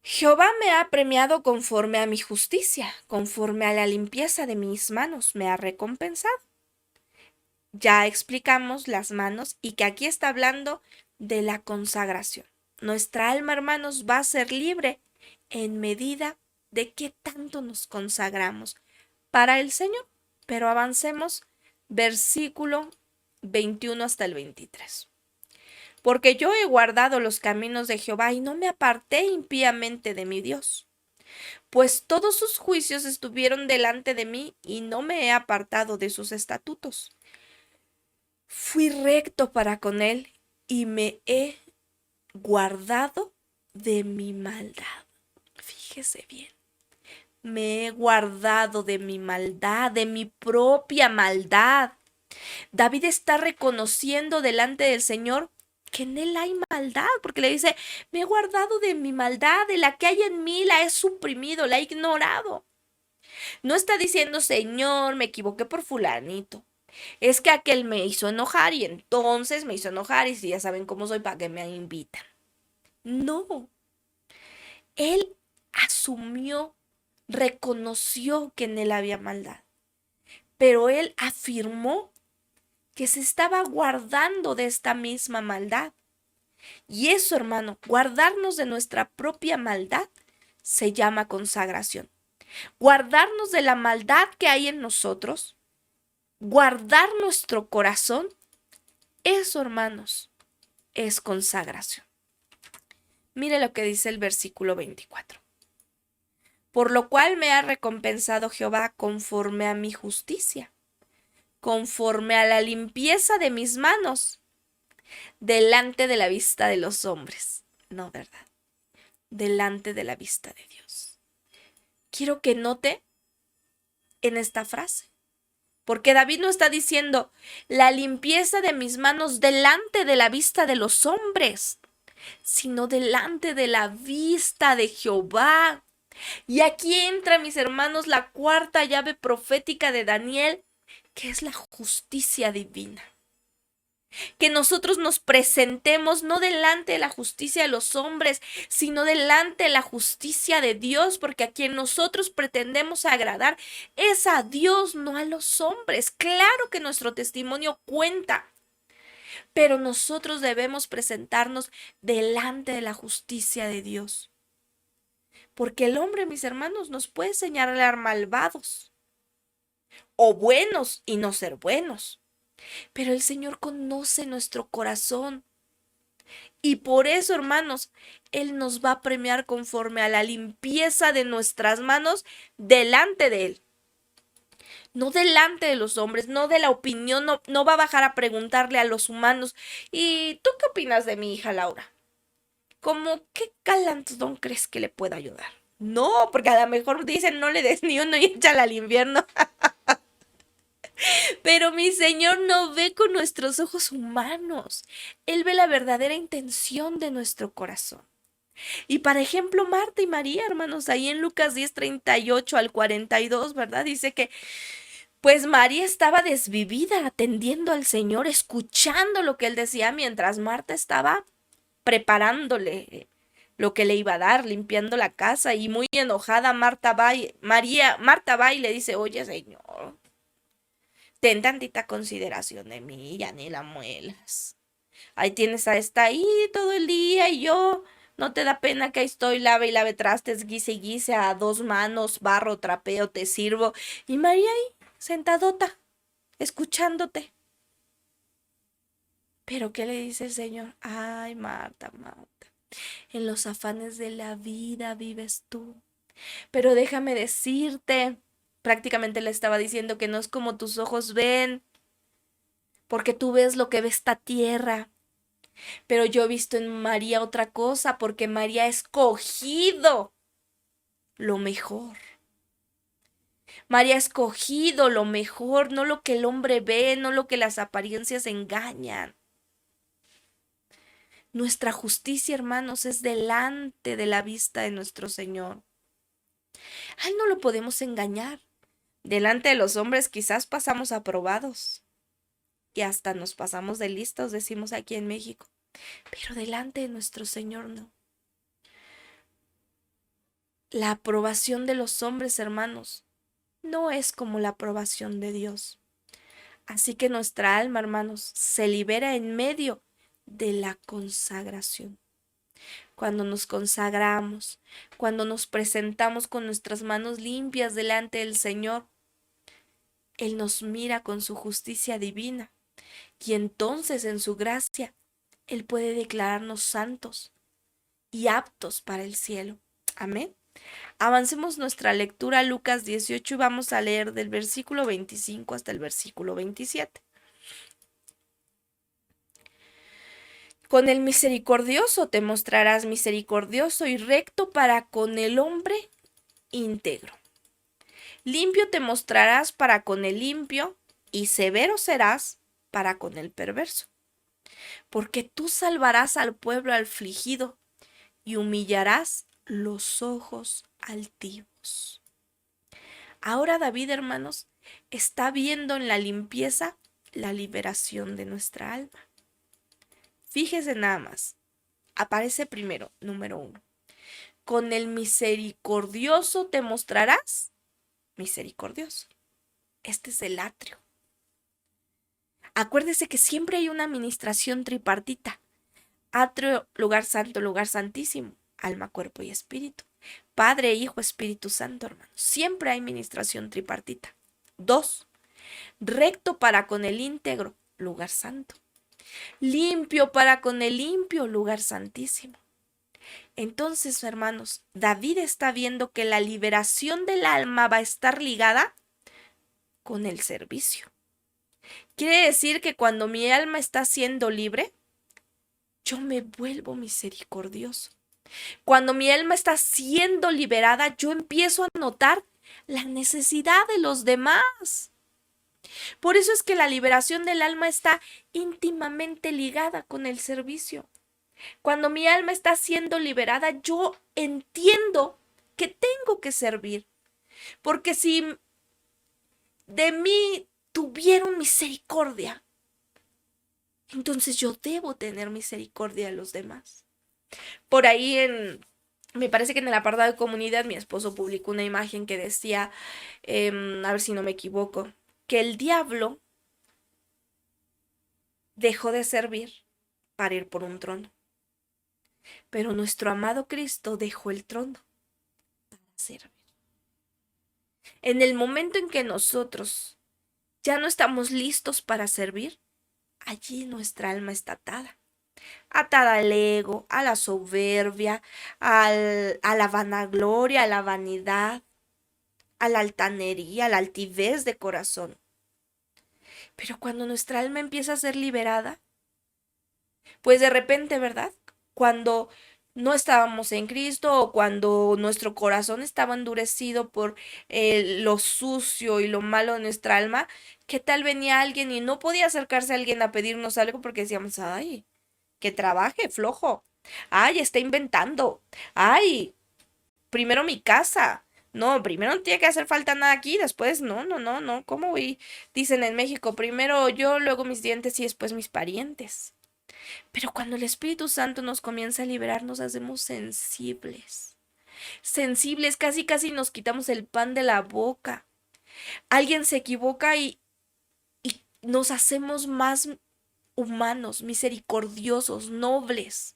Jehová me ha premiado conforme a mi justicia, conforme a la limpieza de mis manos me ha recompensado. Ya explicamos las manos y que aquí está hablando de la consagración. Nuestra alma, hermanos, va a ser libre en medida de que tanto nos consagramos para el Señor. Pero avancemos versículo 21 hasta el 23. Porque yo he guardado los caminos de Jehová y no me aparté impíamente de mi Dios. Pues todos sus juicios estuvieron delante de mí y no me he apartado de sus estatutos. Fui recto para con él y me he guardado de mi maldad. Fíjese bien. Me he guardado de mi maldad, de mi propia maldad. David está reconociendo delante del Señor que en él hay maldad, porque le dice, me he guardado de mi maldad, de la que hay en mí la he suprimido, la he ignorado. No está diciendo, Señor, me equivoqué por fulanito. Es que aquel me hizo enojar y entonces me hizo enojar y si ya saben cómo soy, ¿para qué me invitan? No. Él asumió, reconoció que en él había maldad, pero él afirmó que se estaba guardando de esta misma maldad. Y eso, hermano, guardarnos de nuestra propia maldad se llama consagración. Guardarnos de la maldad que hay en nosotros, guardar nuestro corazón, eso, hermanos, es consagración. Mire lo que dice el versículo 24. Por lo cual me ha recompensado Jehová conforme a mi justicia, conforme a la limpieza de mis manos, delante de la vista de los hombres. No, ¿verdad? Delante de la vista de Dios. Quiero que note en esta frase, porque David no está diciendo la limpieza de mis manos delante de la vista de los hombres, sino delante de la vista de Jehová. Y aquí entra, mis hermanos, la cuarta llave profética de Daniel, que es la justicia divina. Que nosotros nos presentemos no delante de la justicia de los hombres, sino delante de la justicia de Dios, porque a quien nosotros pretendemos agradar es a Dios, no a los hombres. Claro que nuestro testimonio cuenta, pero nosotros debemos presentarnos delante de la justicia de Dios. Porque el hombre, mis hermanos, nos puede señalar malvados o buenos y no ser buenos. Pero el Señor conoce nuestro corazón. Y por eso, hermanos, Él nos va a premiar conforme a la limpieza de nuestras manos delante de Él. No delante de los hombres, no de la opinión, no va a bajar a preguntarle a los humanos. ¿Y tú qué opinas de mi hija Laura? ¿Cómo qué galardón crees que le pueda ayudar? No, porque a lo mejor dicen no le des ni uno y échala al invierno. Pero mi Señor no ve con nuestros ojos humanos. Él ve la verdadera intención de nuestro corazón. Y por ejemplo, Marta y María, hermanos, ahí en Lucas 10:38 al 42, ¿verdad? Dice que pues María estaba desvivida atendiendo al Señor, escuchando lo que él decía, mientras Marta estaba preparándole lo que le iba a dar, limpiando la casa, y muy enojada Marta va y le dice: oye, Señor, ten tantita consideración de mí, ya ni la muelas. Ahí tienes a esta ahí todo el día y yo, no te da pena que ahí estoy, lave y lave trastes, guise y guise, a dos manos, barro, trapeo, te sirvo. Y María ahí, sentadota, escuchándote. Pero ¿qué le dice el Señor? Ay, Marta, Marta, en los afanes de la vida vives tú. Pero déjame decirte, prácticamente le estaba diciendo que no es como tus ojos ven, porque tú ves lo que ve esta tierra. Pero yo he visto en María otra cosa, porque María ha escogido lo mejor. María ha escogido lo mejor, no lo que el hombre ve, no lo que las apariencias engañan. Nuestra justicia, hermanos, es delante de la vista de nuestro Señor. A Él no lo podemos engañar. Delante de los hombres quizás pasamos aprobados y hasta nos pasamos de listos, decimos aquí en México. Pero delante de nuestro Señor no. La aprobación de los hombres, hermanos, no es como la aprobación de Dios. Así que nuestra alma, hermanos, se libera en medio de la consagración. Cuando nos consagramos, cuando nos presentamos con nuestras manos limpias delante del Señor, Él nos mira con su justicia divina y entonces en su gracia Él puede declararnos santos y aptos para el cielo. Amén. Avancemos nuestra lectura a Lucas 18 y vamos a leer del versículo 25 hasta el versículo 27. Con el misericordioso te mostrarás misericordioso y recto para con el hombre íntegro. Limpio te mostrarás para con el limpio y severo serás para con el perverso. Porque tú salvarás al pueblo afligido y humillarás los ojos altivos. Ahora David, hermanos, está viendo en la limpieza la liberación de nuestra alma. Fíjese nada más. Aparece primero, número 1. Con el misericordioso te mostrarás misericordioso. Este es el atrio. Acuérdese que siempre hay una administración tripartita. Atrio, lugar santo, lugar santísimo. Alma, cuerpo y espíritu. Padre, Hijo, Espíritu Santo, hermano. Siempre hay administración tripartita. 2. Recto para con el íntegro, lugar santo. Limpio para con el limpio, lugar santísimo. Entonces, hermanos, David está viendo que la liberación del alma va a estar ligada con el servicio. Quiere decir que cuando mi alma está siendo libre, yo me vuelvo misericordioso. Cuando mi alma está siendo liberada, yo empiezo a notar la necesidad de los demás. Por eso es que la liberación del alma está íntimamente ligada con el servicio. Cuando mi alma está siendo liberada, yo entiendo que tengo que servir. Porque si de mí tuvieron misericordia, entonces yo debo tener misericordia de los demás. Por ahí me parece que en el apartado de comunidad mi esposo publicó una imagen que decía, a ver si no me equivoco, que el diablo dejó de servir para ir por un trono. Pero nuestro amado Cristo dejó el trono para servir. En el momento en que nosotros ya no estamos listos para servir, allí nuestra alma está atada. Atada al ego, a la soberbia, a la vanagloria, a la vanidad, a la altanería, a la altivez de corazón. Pero cuando nuestra alma empieza a ser liberada, pues de repente, ¿verdad? Cuando no estábamos en Cristo o cuando nuestro corazón estaba endurecido por lo sucio y lo malo de nuestra alma, ¿qué tal venía alguien y no podía acercarse a alguien a pedirnos algo porque decíamos, ay, que trabaje, flojo? Ay, está inventando. Ay, primero mi casa. No, primero no tiene que hacer falta nada aquí, después no, no, no, no. ¿Cómo voy? Dicen en México, primero yo, luego mis dientes y después mis parientes. Pero cuando el Espíritu Santo nos comienza a liberar, nos hacemos sensibles. Sensibles, casi casi nos quitamos el pan de la boca. Alguien se equivoca y nos hacemos más humanos, misericordiosos, nobles.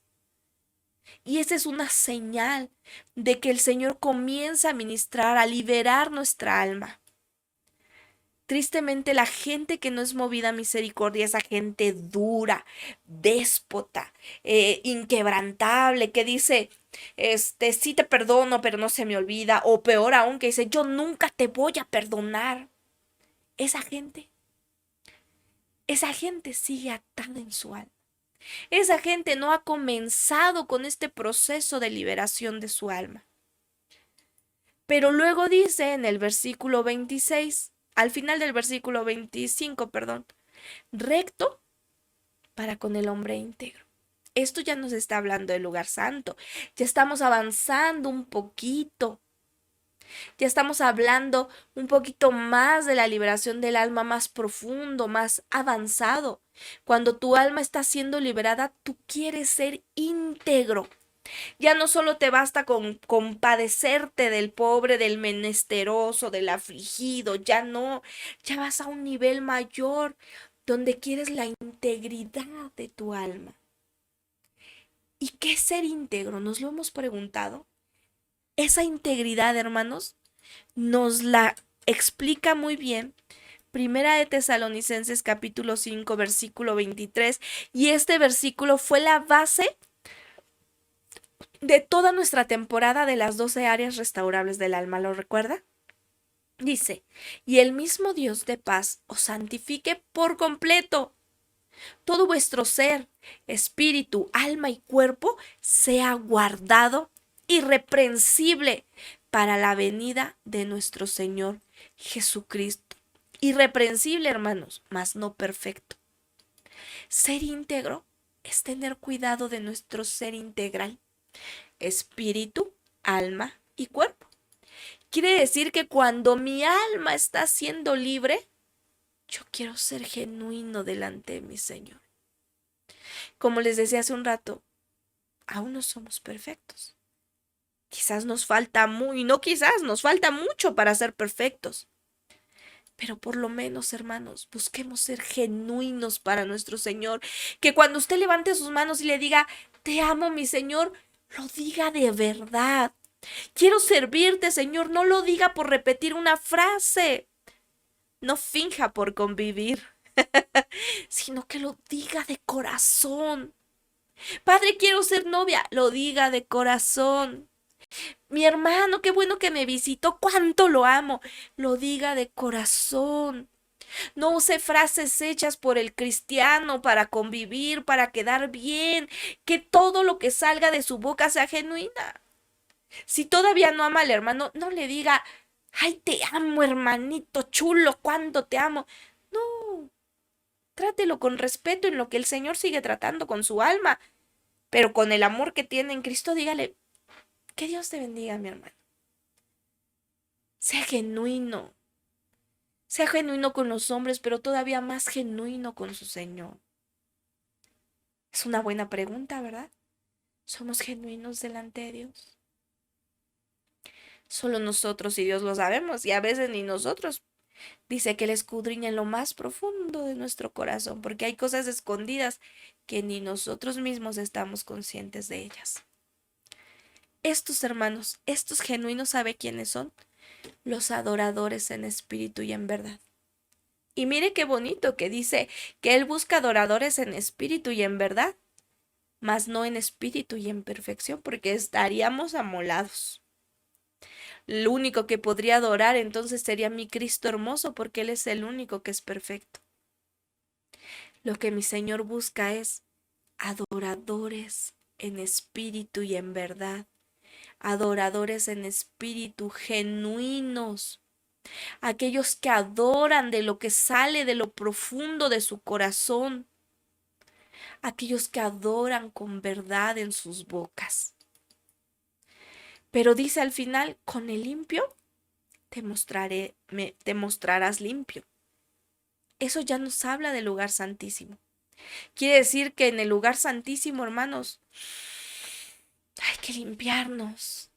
Y esa es una señal de que el Señor comienza a ministrar, a liberar nuestra alma. Tristemente, la gente que no es movida a misericordia, esa gente dura, déspota, inquebrantable, que dice, sí te perdono, pero no se me olvida, o peor aún, que dice, yo nunca te voy a perdonar. Esa gente, esa gente sigue atada en su alma. Esa gente no ha comenzado con este proceso de liberación de su alma. Pero luego dice en el versículo 26, al final del versículo 25, perdón, recto para con el hombre íntegro. Esto ya nos está hablando del lugar santo. Ya estamos avanzando un poquito. Ya estamos hablando un poquito más de la liberación del alma, más profundo, más avanzado. Cuando tu alma está siendo liberada, tú quieres ser íntegro. Ya no solo te basta con compadecerte del pobre, del menesteroso, del afligido, ya no, ya vas a un nivel mayor donde quieres la integridad de tu alma. ¿Y qué es ser íntegro? Nos lo hemos preguntado. Esa integridad, hermanos, nos la explica muy bien Primera de Tesalonicenses capítulo 5 versículo 23, y este versículo fue la base de toda nuestra temporada de las 12 áreas restaurables del alma, ¿lo recuerda? Dice, y el mismo Dios de paz os santifique por completo. Todo vuestro ser, espíritu, alma y cuerpo sea guardado irreprensible para la venida de nuestro Señor Jesucristo. Irreprensible, hermanos, mas no perfecto. Ser íntegro es tener cuidado de nuestro ser integral, espíritu, alma y cuerpo. Quiere decir que cuando mi alma está siendo libre, yo quiero ser genuino delante de mi Señor. Como les decía hace un rato, aún no somos perfectos. Quizás nos falta muy, no quizás, nos falta mucho para ser perfectos. Pero por lo menos, hermanos, busquemos ser genuinos para nuestro Señor. Que cuando usted levante sus manos y le diga, te amo, mi Señor, lo diga de verdad. Quiero servirte, Señor, no lo diga por repetir una frase. No finja por convivir, sino que lo diga de corazón. Padre, quiero ser novia, lo diga de corazón. Mi hermano, qué bueno que me visitó, cuánto lo amo, lo diga de corazón. No use frases hechas por el cristiano para convivir, para quedar bien, que todo lo que salga de su boca sea genuina. Si todavía no ama al hermano, no le diga, ay, te amo, hermanito chulo, cuánto te amo. No, trátelo con respeto en lo que el Señor sigue tratando con su alma, pero con el amor que tiene en Cristo, dígale, que Dios te bendiga, mi hermano. Sea genuino. Sea genuino con los hombres, pero todavía más genuino con su Señor. Es una buena pregunta, ¿verdad? ¿Somos genuinos delante de Dios? Solo nosotros y Dios lo sabemos, y a veces ni nosotros. Dice que Él escudriña en lo más profundo de nuestro corazón, porque hay cosas escondidas que ni nosotros mismos estamos conscientes de ellas. Estos hermanos, estos genuinos, ¿sabe quiénes son? Los adoradores en espíritu y en verdad. Y mire qué bonito que dice que Él busca adoradores en espíritu y en verdad, mas no en espíritu y en perfección, porque estaríamos amolados. Lo único que podría adorar entonces sería mi Cristo hermoso, porque Él es el único que es perfecto. Lo que mi Señor busca es adoradores en espíritu y en verdad, adoradores en espíritu genuinos, aquellos que adoran de lo que sale de lo profundo de su corazón, aquellos que adoran con verdad en sus bocas. Pero dice al final, con el limpio te mostrarás limpio. Eso ya nos habla del lugar santísimo. Quiere decir que en el lugar santísimo, hermanos, hay que limpiarnos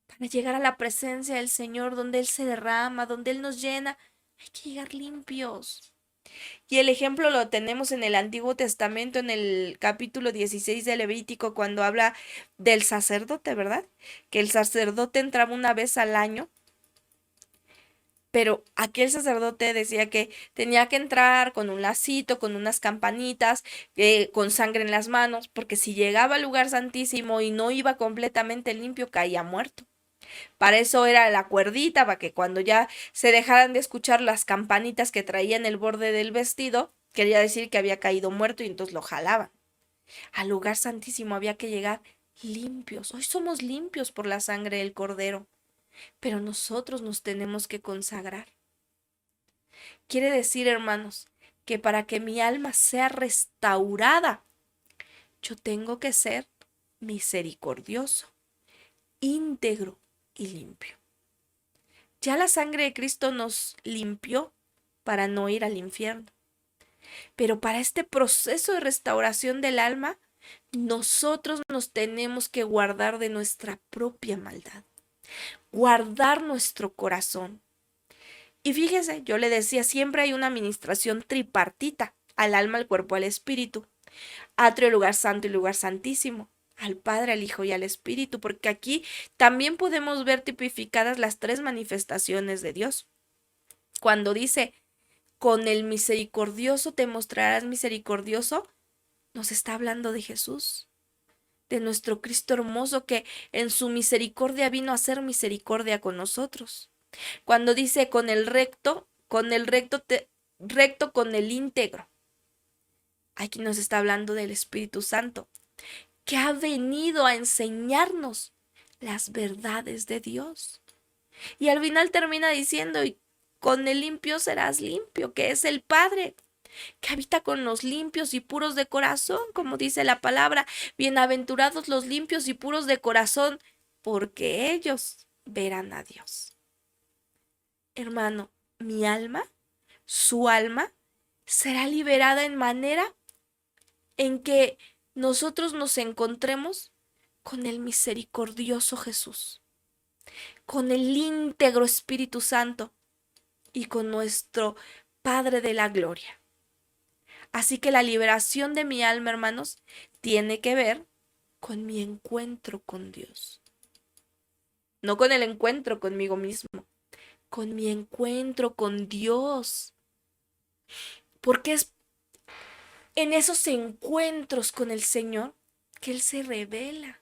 para llegar a la presencia del Señor, donde Él se derrama, donde Él nos llena. Hay que llegar limpios. Y el ejemplo lo tenemos en el Antiguo Testamento, en el capítulo 16 de Levítico, cuando habla del sacerdote, ¿verdad? Que el sacerdote entraba una vez al año, pero aquel sacerdote decía que tenía que entrar con un lacito, con unas campanitas, con sangre en las manos, porque si llegaba al lugar santísimo y no iba completamente limpio, caía muerto. Para eso era la cuerdita, para que cuando ya se dejaran de escuchar las campanitas que traía en el borde del vestido, quería decir que había caído muerto y entonces lo jalaban. Al lugar santísimo había que llegar limpios. Hoy somos limpios por la sangre del Cordero, pero nosotros nos tenemos que consagrar. Quiere decir, hermanos, que para que mi alma sea restaurada, yo tengo que ser misericordioso, íntegro y limpio. Ya la sangre de Cristo nos limpió para no ir al infierno. Pero para este proceso de restauración del alma, nosotros nos tenemos que guardar de nuestra propia maldad, guardar nuestro corazón. Y fíjese, yo le decía, siempre hay una administración tripartita, al alma, al cuerpo, al espíritu, atrio, lugar santo y lugar santísimo, al Padre, al Hijo y al Espíritu, porque aquí también podemos ver tipificadas las tres manifestaciones de Dios. Cuando dice, con el misericordioso te mostrarás misericordioso, nos está hablando de Jesús, de nuestro Cristo hermoso que en su misericordia vino a hacer misericordia con nosotros. Cuando dice recto con el íntegro, aquí nos está hablando del Espíritu Santo, que ha venido a enseñarnos las verdades de Dios. Y al final termina diciendo, y con el limpio serás limpio, que es el Padre, que habita con los limpios y puros de corazón, como dice la palabra, bienaventurados los limpios y puros de corazón, porque ellos verán a Dios. Hermano, mi alma, su alma, será liberada en manera en que nosotros nos encontremos con el misericordioso Jesús, con el íntegro Espíritu Santo y con nuestro Padre de la Gloria. Así que la liberación de mi alma, hermanos, tiene que ver con mi encuentro con Dios. No con el encuentro conmigo mismo, con mi encuentro con Dios. Porque es en esos encuentros con el Señor que Él se revela.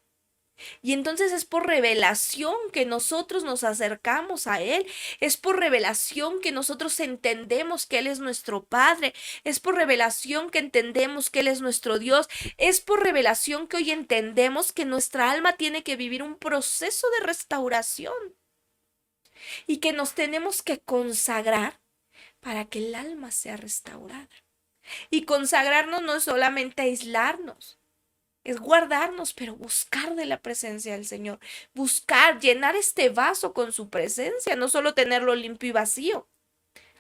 Y entonces es por revelación que nosotros nos acercamos a Él, es por revelación que nosotros entendemos que Él es nuestro Padre, es por revelación que entendemos que Él es nuestro Dios, es por revelación que hoy entendemos que nuestra alma tiene que vivir un proceso de restauración y que nos tenemos que consagrar para que el alma sea restaurada. Y consagrarnos no es solamente aislarnos, es guardarnos, pero buscar de la presencia del Señor, buscar llenar este vaso con su presencia, no solo tenerlo limpio y vacío.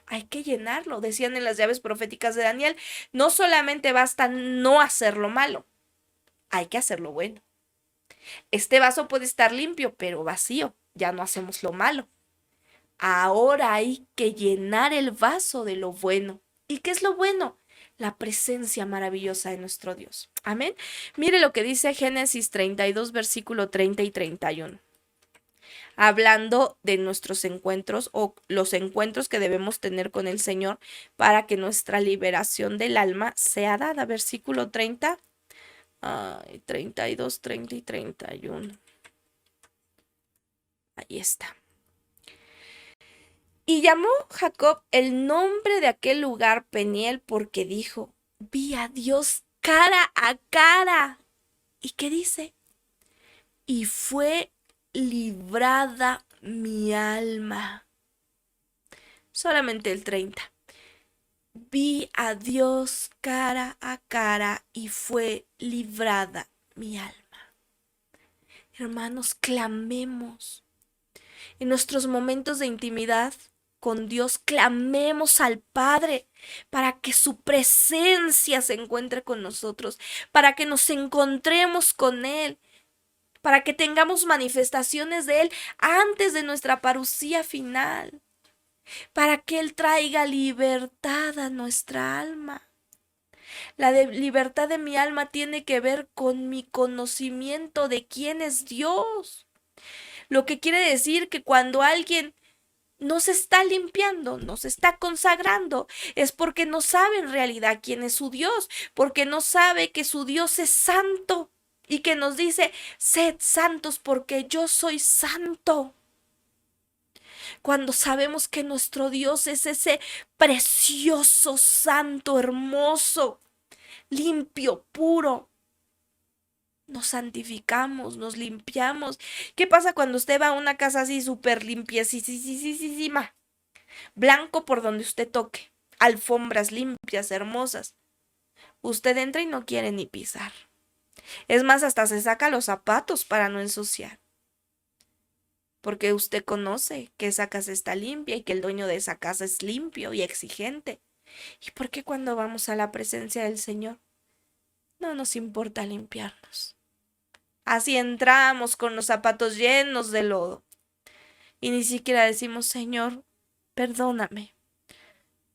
Hay que llenarlo, decían en las llaves proféticas de Daniel, no solamente basta no hacer lo malo, hay que hacer lo bueno. Este vaso puede estar limpio, pero vacío, ya no hacemos lo malo. Ahora hay que llenar el vaso de lo bueno. ¿Y qué es lo bueno? La presencia maravillosa de nuestro Dios. Amén. Mire lo que dice Génesis 32, versículo 30 y 31. Hablando de nuestros encuentros o los encuentros que debemos tener con el Señor para que nuestra liberación del alma sea dada. Versículo 30, 32, 30 y 31. Ahí está. Y llamó Jacob el nombre de aquel lugar Peniel porque dijo, vi a Dios cara a cara. ¿Y qué dice? Y fue librada mi alma. Solamente el 30. Vi a Dios cara a cara y fue librada mi alma. Hermanos, clamemos. En nuestros momentos de intimidad con Dios, clamemos al Padre para que su presencia se encuentre con nosotros, para que nos encontremos con Él, para que tengamos manifestaciones de Él antes de nuestra parucía final, para que Él traiga libertad a nuestra alma. Libertad de mi alma tiene que ver con mi conocimiento de quién es Dios. Lo que quiere decir que cuando alguien no se está limpiando, no se está consagrando, es porque no sabe en realidad quién es su Dios, porque no sabe que su Dios es santo y que nos dice, sed santos porque yo soy santo. Cuando sabemos que nuestro Dios es ese precioso, santo, hermoso, limpio, puro, nos santificamos, nos limpiamos. ¿Qué pasa cuando usted va a una casa así súper limpia, sí, blanco por donde usted toque, alfombras limpias, hermosas? Usted entra y no quiere ni pisar. Es más, hasta se saca los zapatos para no ensuciar. Porque usted conoce que esa casa está limpia y que el dueño de esa casa es limpio y exigente. ¿Y por qué cuando vamos a la presencia del Señor no nos importa limpiarnos? Así entramos con los zapatos llenos de lodo y ni siquiera decimos, Señor, perdóname,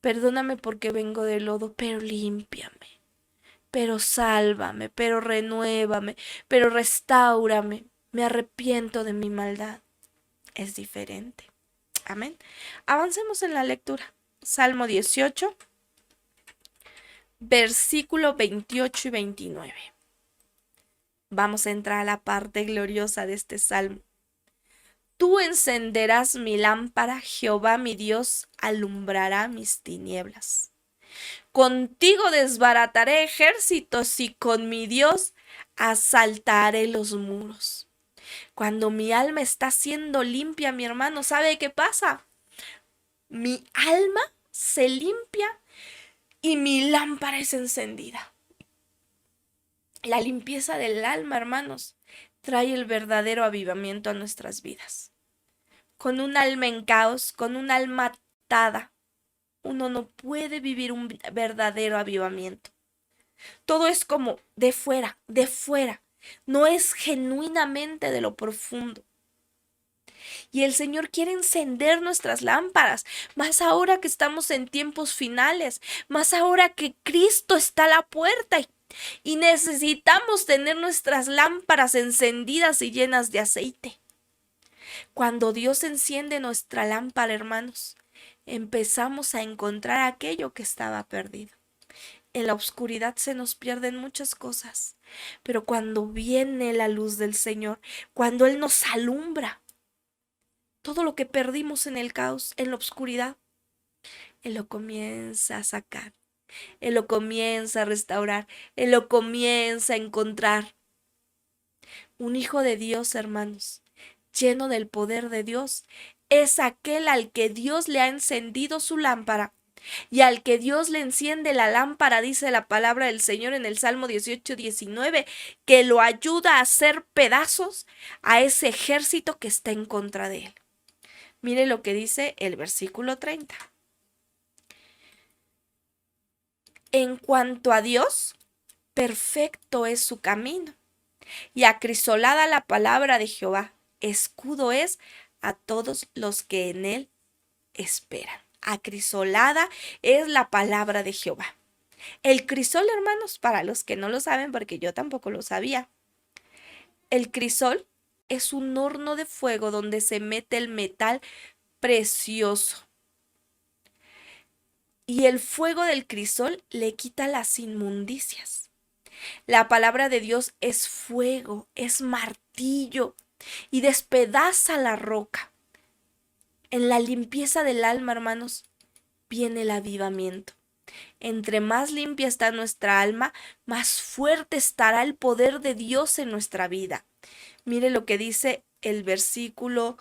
perdóname porque vengo de lodo, pero límpiame, pero sálvame, pero renuévame, pero restáurame, me arrepiento de mi maldad. Es diferente. Amén. Avancemos en la lectura. Salmo 18, versículo 28 y 29. Vamos a entrar a la parte gloriosa de este salmo. Tú encenderás mi lámpara, Jehová mi Dios alumbrará mis tinieblas. Contigo desbarataré ejércitos y con mi Dios asaltaré los muros. Cuando mi alma está siendo limpia, mi hermano, ¿sabe qué pasa? Mi alma se limpia y mi lámpara es encendida. La limpieza del alma, hermanos, trae el verdadero avivamiento a nuestras vidas. Con un alma en caos, con un alma atada, uno no puede vivir un verdadero avivamiento. Todo es como de fuera, de fuera. No es genuinamente de lo profundo. Y el Señor quiere encender nuestras lámparas, más ahora que estamos en tiempos finales, más ahora que Cristo está a la puerta y necesitamos tener nuestras lámparas encendidas y llenas de aceite. Cuando Dios enciende nuestra lámpara, hermanos, empezamos a encontrar aquello que estaba perdido. En la oscuridad se nos pierden muchas cosas, pero cuando viene la luz del Señor, cuando Él nos alumbra, todo lo que perdimos en el caos, en la oscuridad, Él lo comienza a sacar, Él lo comienza a restaurar, Él lo comienza a encontrar. Un hijo de Dios, hermanos, lleno del poder de Dios, es aquel al que Dios le ha encendido su lámpara. Y al que Dios le enciende la lámpara, dice la palabra del Señor en el Salmo 18:19, que lo ayuda a hacer pedazos a ese ejército que está en contra de él. Mire lo que dice el versículo 30. En cuanto a Dios, perfecto es su camino, y acrisolada la palabra de Jehová, escudo es a todos los que en él esperan. Acrisolada es la palabra de Jehová. El crisol, hermanos, para los que no lo saben, porque yo tampoco lo sabía, el crisol es un horno de fuego donde se mete el metal precioso. Y el fuego del crisol le quita las inmundicias. La palabra de Dios es fuego, es martillo y despedaza la roca. En la limpieza del alma, hermanos, viene el avivamiento. Entre más limpia está nuestra alma, más fuerte estará el poder de Dios en nuestra vida. Mire lo que dice el versículo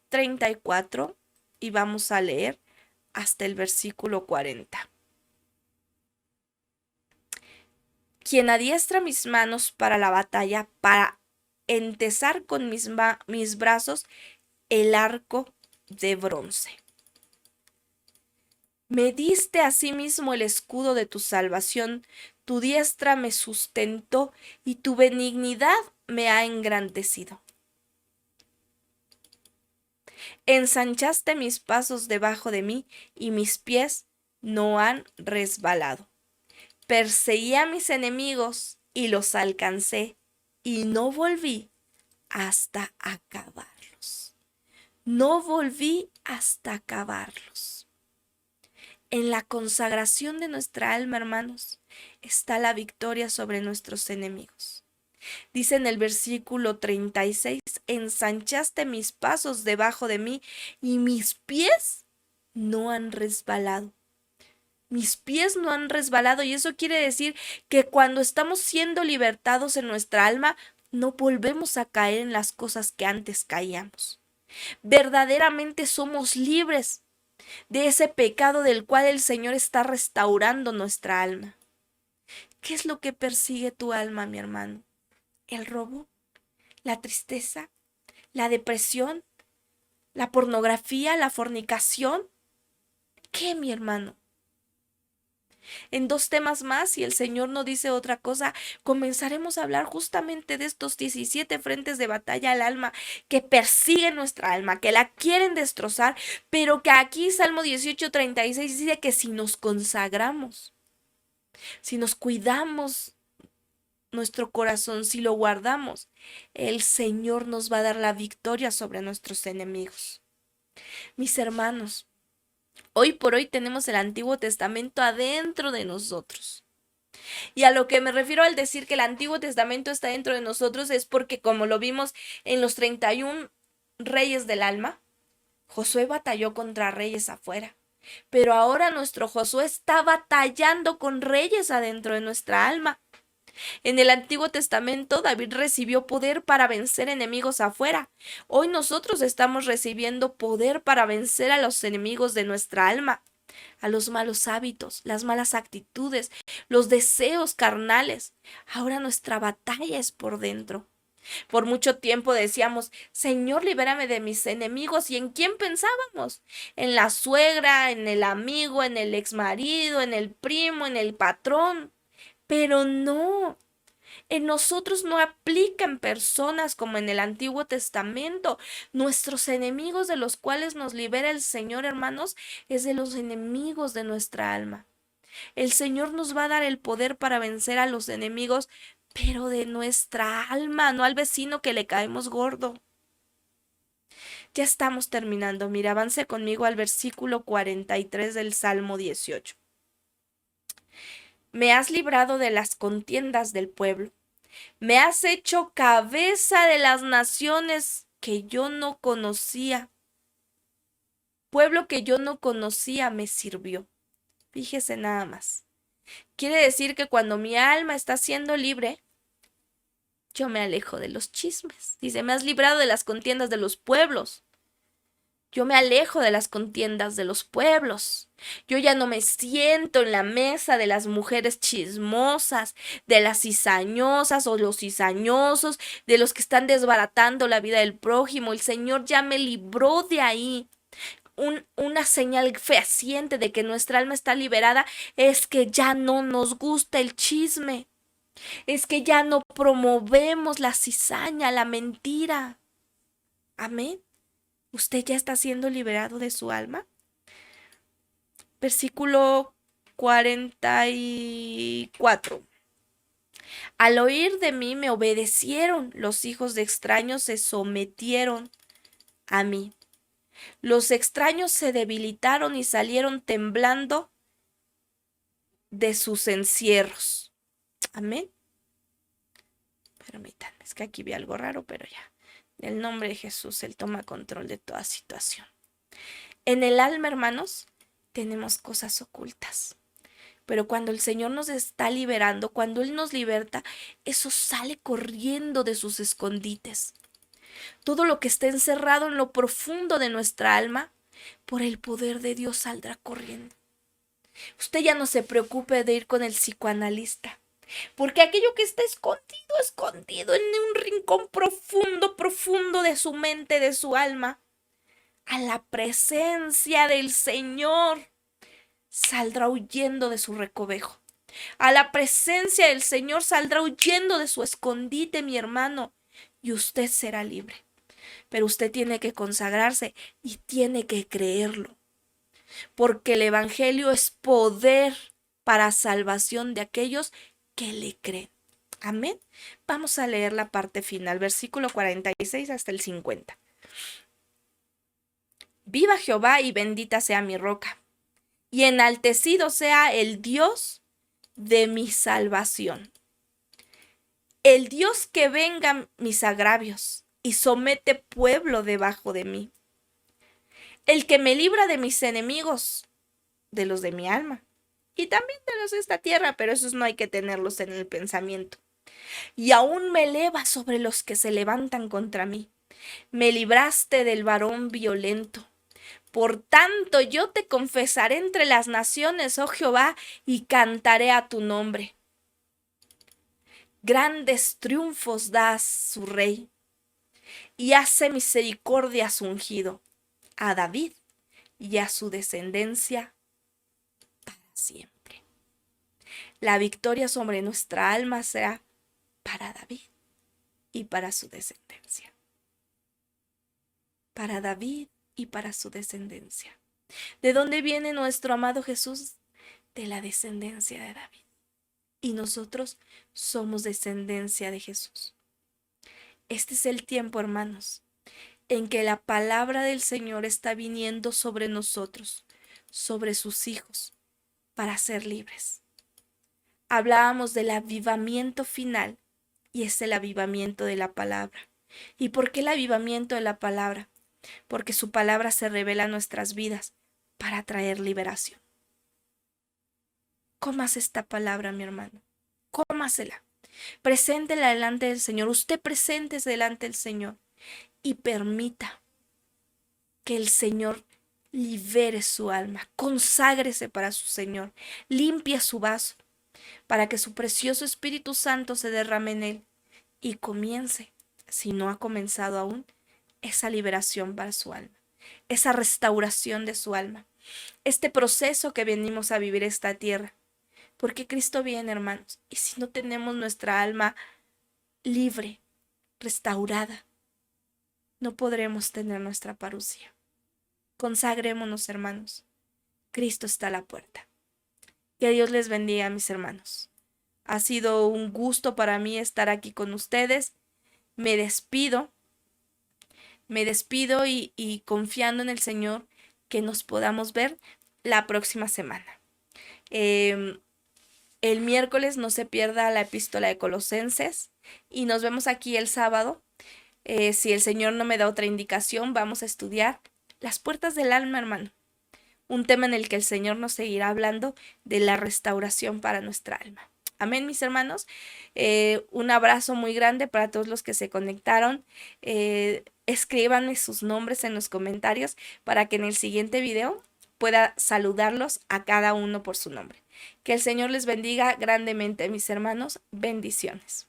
34 y vamos a leer hasta el versículo 40. quien adiestra mis manos para la batalla, para entesar con mis brazos el arco de bronce. Me diste asimismo el escudo de tu salvación, tu diestra me sustentó y tu benignidad me ha engrandecido. Ensanchaste mis pasos debajo de mí y mis pies no han resbalado. Perseguí a mis enemigos y los alcancé y no volví hasta acabarlos. No volví hasta acabarlos. En la consagración de nuestra alma, hermanos, está la victoria sobre nuestros enemigos. Dice en el versículo 36, ensanchaste mis pasos debajo de mí y mis pies no han resbalado. Mis pies no han resbalado y eso quiere decir que cuando estamos siendo libertados en nuestra alma, no volvemos a caer en las cosas que antes caíamos. Verdaderamente somos libres de ese pecado del cual el Señor está restaurando nuestra alma. ¿Qué es lo que persigue tu alma, mi hermano? ¿El robo? ¿La tristeza? ¿La depresión? ¿La pornografía? ¿La fornicación? ¿Qué, mi hermano? En 2 temas más, si el Señor no dice otra cosa, comenzaremos a hablar justamente de estos 17 frentes de batalla al alma que persiguen nuestra alma, que la quieren destrozar, pero que aquí Salmo 18:36 dice que si nos consagramos, si nos cuidamos nuestro corazón, si lo guardamos, el Señor nos va a dar la victoria sobre nuestros enemigos. Mis hermanos, hoy por hoy tenemos el Antiguo Testamento adentro de nosotros. Y a lo que me refiero al decir que el Antiguo Testamento está dentro de nosotros es porque, como lo vimos en los 31 reyes del alma, Josué batalló contra reyes afuera. Pero ahora nuestro Josué está batallando con reyes adentro de nuestra alma. En el Antiguo Testamento, David recibió poder para vencer enemigos afuera. Hoy nosotros estamos recibiendo poder para vencer a los enemigos de nuestra alma, a los malos hábitos, las malas actitudes, los deseos carnales. Ahora nuestra batalla es por dentro. Por mucho tiempo decíamos, Señor, libérame de mis enemigos. ¿Y en quién pensábamos? En la suegra, en el amigo, en el exmarido, en el primo, en el patrón. Pero no, en nosotros no aplican personas como en el Antiguo Testamento. Nuestros enemigos de los cuales nos libera el Señor, hermanos, es de los enemigos de nuestra alma. El Señor nos va a dar el poder para vencer a los enemigos, pero de nuestra alma, no al vecino que le caemos gordo. Ya estamos terminando. Mira, avance conmigo al versículo 43 del Salmo 18. Me has librado de las contiendas del pueblo. Me has hecho cabeza de las naciones que yo no conocía. Pueblo que yo no conocía me sirvió. Fíjese nada más. Quiere decir que cuando mi alma está siendo libre, yo me alejo de los chismes. Dice, me has librado de las contiendas de los pueblos. Yo me alejo de las contiendas de los pueblos. Yo ya no me siento en la mesa de las mujeres chismosas, de las cizañosas o los cizañosos, de los que están desbaratando la vida del prójimo. El Señor ya me libró de ahí. Una señal fehaciente de que nuestra alma está liberada es que ya no nos gusta el chisme. Es que ya no promovemos la cizaña, la mentira. Amén. ¿Usted ya está siendo liberado de su alma? Versículo 44. Al oír de mí me obedecieron, los hijos de extraños se sometieron a mí. Los extraños se debilitaron y salieron temblando de sus encierros. Amén. Permítanme, es que aquí vi algo raro, pero ya. En el nombre de Jesús, Él toma control de toda situación. En el alma, hermanos, tenemos cosas ocultas. Pero cuando el Señor nos está liberando, cuando Él nos liberta, eso sale corriendo de sus escondites. Todo lo que esté encerrado en lo profundo de nuestra alma, por el poder de Dios saldrá corriendo. Usted ya no se preocupe de ir con el psicoanalista. Porque aquello que está escondido en un rincón profundo, profundo de su mente, de su alma, a la presencia del Señor, saldrá huyendo de su recovejo. A la presencia del Señor saldrá huyendo de su escondite, mi hermano, y usted será libre. Pero usted tiene que consagrarse y tiene que creerlo, porque el Evangelio es poder para salvación de aquellos que le creen. Amén. Vamos a leer la parte final, versículo 46 hasta el 50. Viva Jehová y bendita sea mi roca, y enaltecido sea el Dios de mi salvación. El Dios que venga mis agravios y somete pueblo debajo de mí. El que me libra de mis enemigos, de los de mi alma, y también de los de esta tierra, pero esos no hay que tenerlos en el pensamiento. Y aún me eleva sobre los que se levantan contra mí. Me libraste del varón violento. Por tanto, yo te confesaré entre las naciones, oh Jehová, y cantaré a tu nombre. Grandes triunfos da su rey, y hace misericordia a su ungido, a David y a su descendencia para siempre. La victoria sobre nuestra alma será para David y para su descendencia. Para David y para su descendencia. ¿De dónde viene nuestro amado Jesús? De la descendencia de David. Y nosotros somos descendencia de Jesús. Este es el tiempo, hermanos, en que la palabra del Señor está viniendo sobre nosotros, sobre sus hijos, para ser libres. Hablábamos del avivamiento final y es el avivamiento de la palabra. ¿Y por qué el avivamiento de la palabra? Porque su palabra se revela en nuestras vidas para traer liberación. Comas esta palabra, mi hermano. Cómasela. Preséntela delante del Señor. Usted preséntese delante del Señor y permita que el Señor libere su alma. Conságrese para su Señor. Limpia su vaso para que su precioso Espíritu Santo se derrame en él y comience, si no ha comenzado aún, esa liberación para su alma, esa restauración de su alma, este proceso que venimos a vivir esta tierra. Porque Cristo viene, hermanos, y si no tenemos nuestra alma libre, restaurada, no podremos tener nuestra parucía. Consagrémonos, hermanos. Cristo está a la puerta. Que Dios les bendiga, mis hermanos. Ha sido un gusto para mí estar aquí con ustedes. Me despido y confiando en el Señor que nos podamos ver la próxima semana. El miércoles no se pierda la epístola de Colosenses y nos vemos aquí el sábado. Si el Señor no me da otra indicación, vamos a estudiar las puertas del alma, hermano. Un tema en el que el Señor nos seguirá hablando de la restauración para nuestra alma. Amén, mis hermanos. Un abrazo muy grande para todos los que se conectaron. Escríbanme sus nombres en los comentarios para que en el siguiente video pueda saludarlos a cada uno por su nombre. Que el Señor les bendiga grandemente, mis hermanos. Bendiciones.